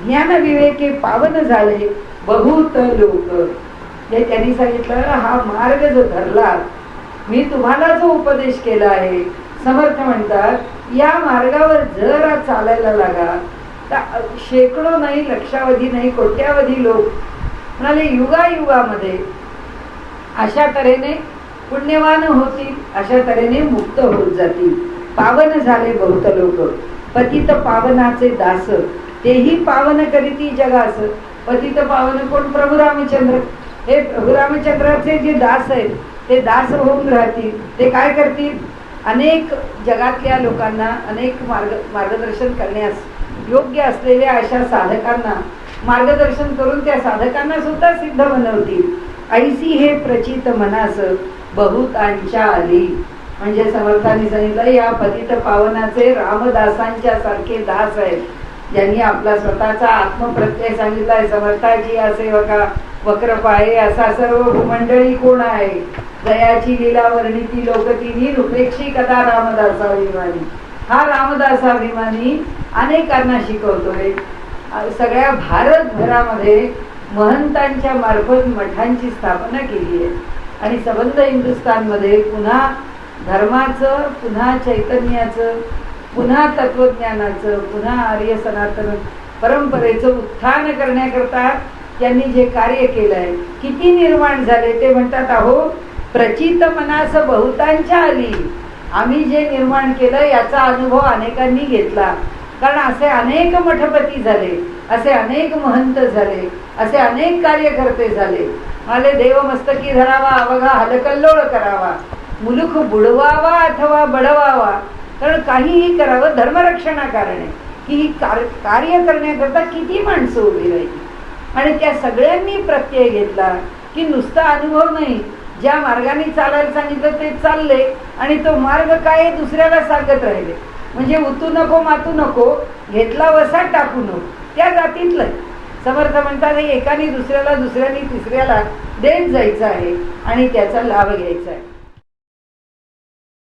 ज्ञान विवेके पावन झाले बहुत लोक. हे त्यांनी सांगितलं, हा मार्ग जो धरला, मी तुम्हाला जो उपदेश केला आहे, समर्थ म्हणतात या मार्गावर जरा चालायला लागा, तर शेकडो नाही, लक्षावधी नाही, कोट्यावधी लोक म्हणाले युगायुगामध्ये अशा तऱ्हेने पुण्यवान होतील, अशा तऱ्हेने मुक्त होत जातील. पावन झाले बहुत लोक, पतित पावनाचे दास, तेही पावन करीती जगास. पतित पावन कोण? प्रभू रामचंद्र. हे प्रभू रामचंद्राचे जे दास आहेत ते दास होऊन राहतील. ते काय करतील? अनेक जगातल्या लोकांना अनेक मार्गदर्शन करण्यास योग्य असलेल्या अशा साधकांना मार्गदर्शन करून त्या साधकांना सुद्धा सिद्ध बनवतील. ऐसी हे प्रचित मनास बहुतांच्या आली. म्हणजे समर्थांनी सांगितलं, या पतित पावनाचे रामदासांच्या सारखे दास आहेत, ज्यांनी आपला स्वतःचा आत्मप्रत्यय सांगितलाय. समर्थाची या सेवका वक्र पाहे, असा सर्व भूमंडळी कोण आहे, जयाची लीला वर्णिती लोकतिनी, रूपेक्षी कथा रामदासाभिमानी. हा रामदासाभिमानी अनेकांना शिकवतोय. सगळ्या भारतभरामध्ये महंतांच्या मार्फत मठांची स्थापना केली आहे आणि सबंध हिंदुस्थानमध्ये पुन्हा धर्माचं, पुन्हा चैतन्याचं, पुन्हा तत्वज्ञानाचं, पुन्हा आर्य सनातन परंपरेचं उत्थान करण्याकरता त्यांनी जे कार्य केलंय, किती निर्माण झाले. ते म्हणतात, अहो प्रचित मनास बहुतांच्या आली. आम्ही जे निर्माण केलं याचा अनुभव अनेकांनी घेतला. कारण असे अनेक मठपती झाले, असे अनेक महंत झाले, असे अनेक कार्यकर्ते झाले. मला देवमस्तकी धरावा, अवघा हलकल्लोळ करावा, मुलुख बुडवावा अथवा बडवावा, कारण काहीही करावं धर्मरक्षणाकारणे, की ही कार्य करण्याकरता किती माणसं उभी राहिली. आणि त्या सगळ्यांनी प्रत्यय घेतला की नुसता अनुभव नाही, ज्या मार्गाने चालायला सांगितलं ते चालले आणि तो मार्ग काय दुसऱ्याला सांगत राहिले. म्हणजे उतू नको मातू नको, घेतला वसा टाकू नको, त्या जातीतलं. समर्थ म्हणतात एकाने दुसऱ्याला, दुसऱ्याने तिसऱ्याला देत जायचं आहे आणि त्याचा लाभ घ्यायचा आहे.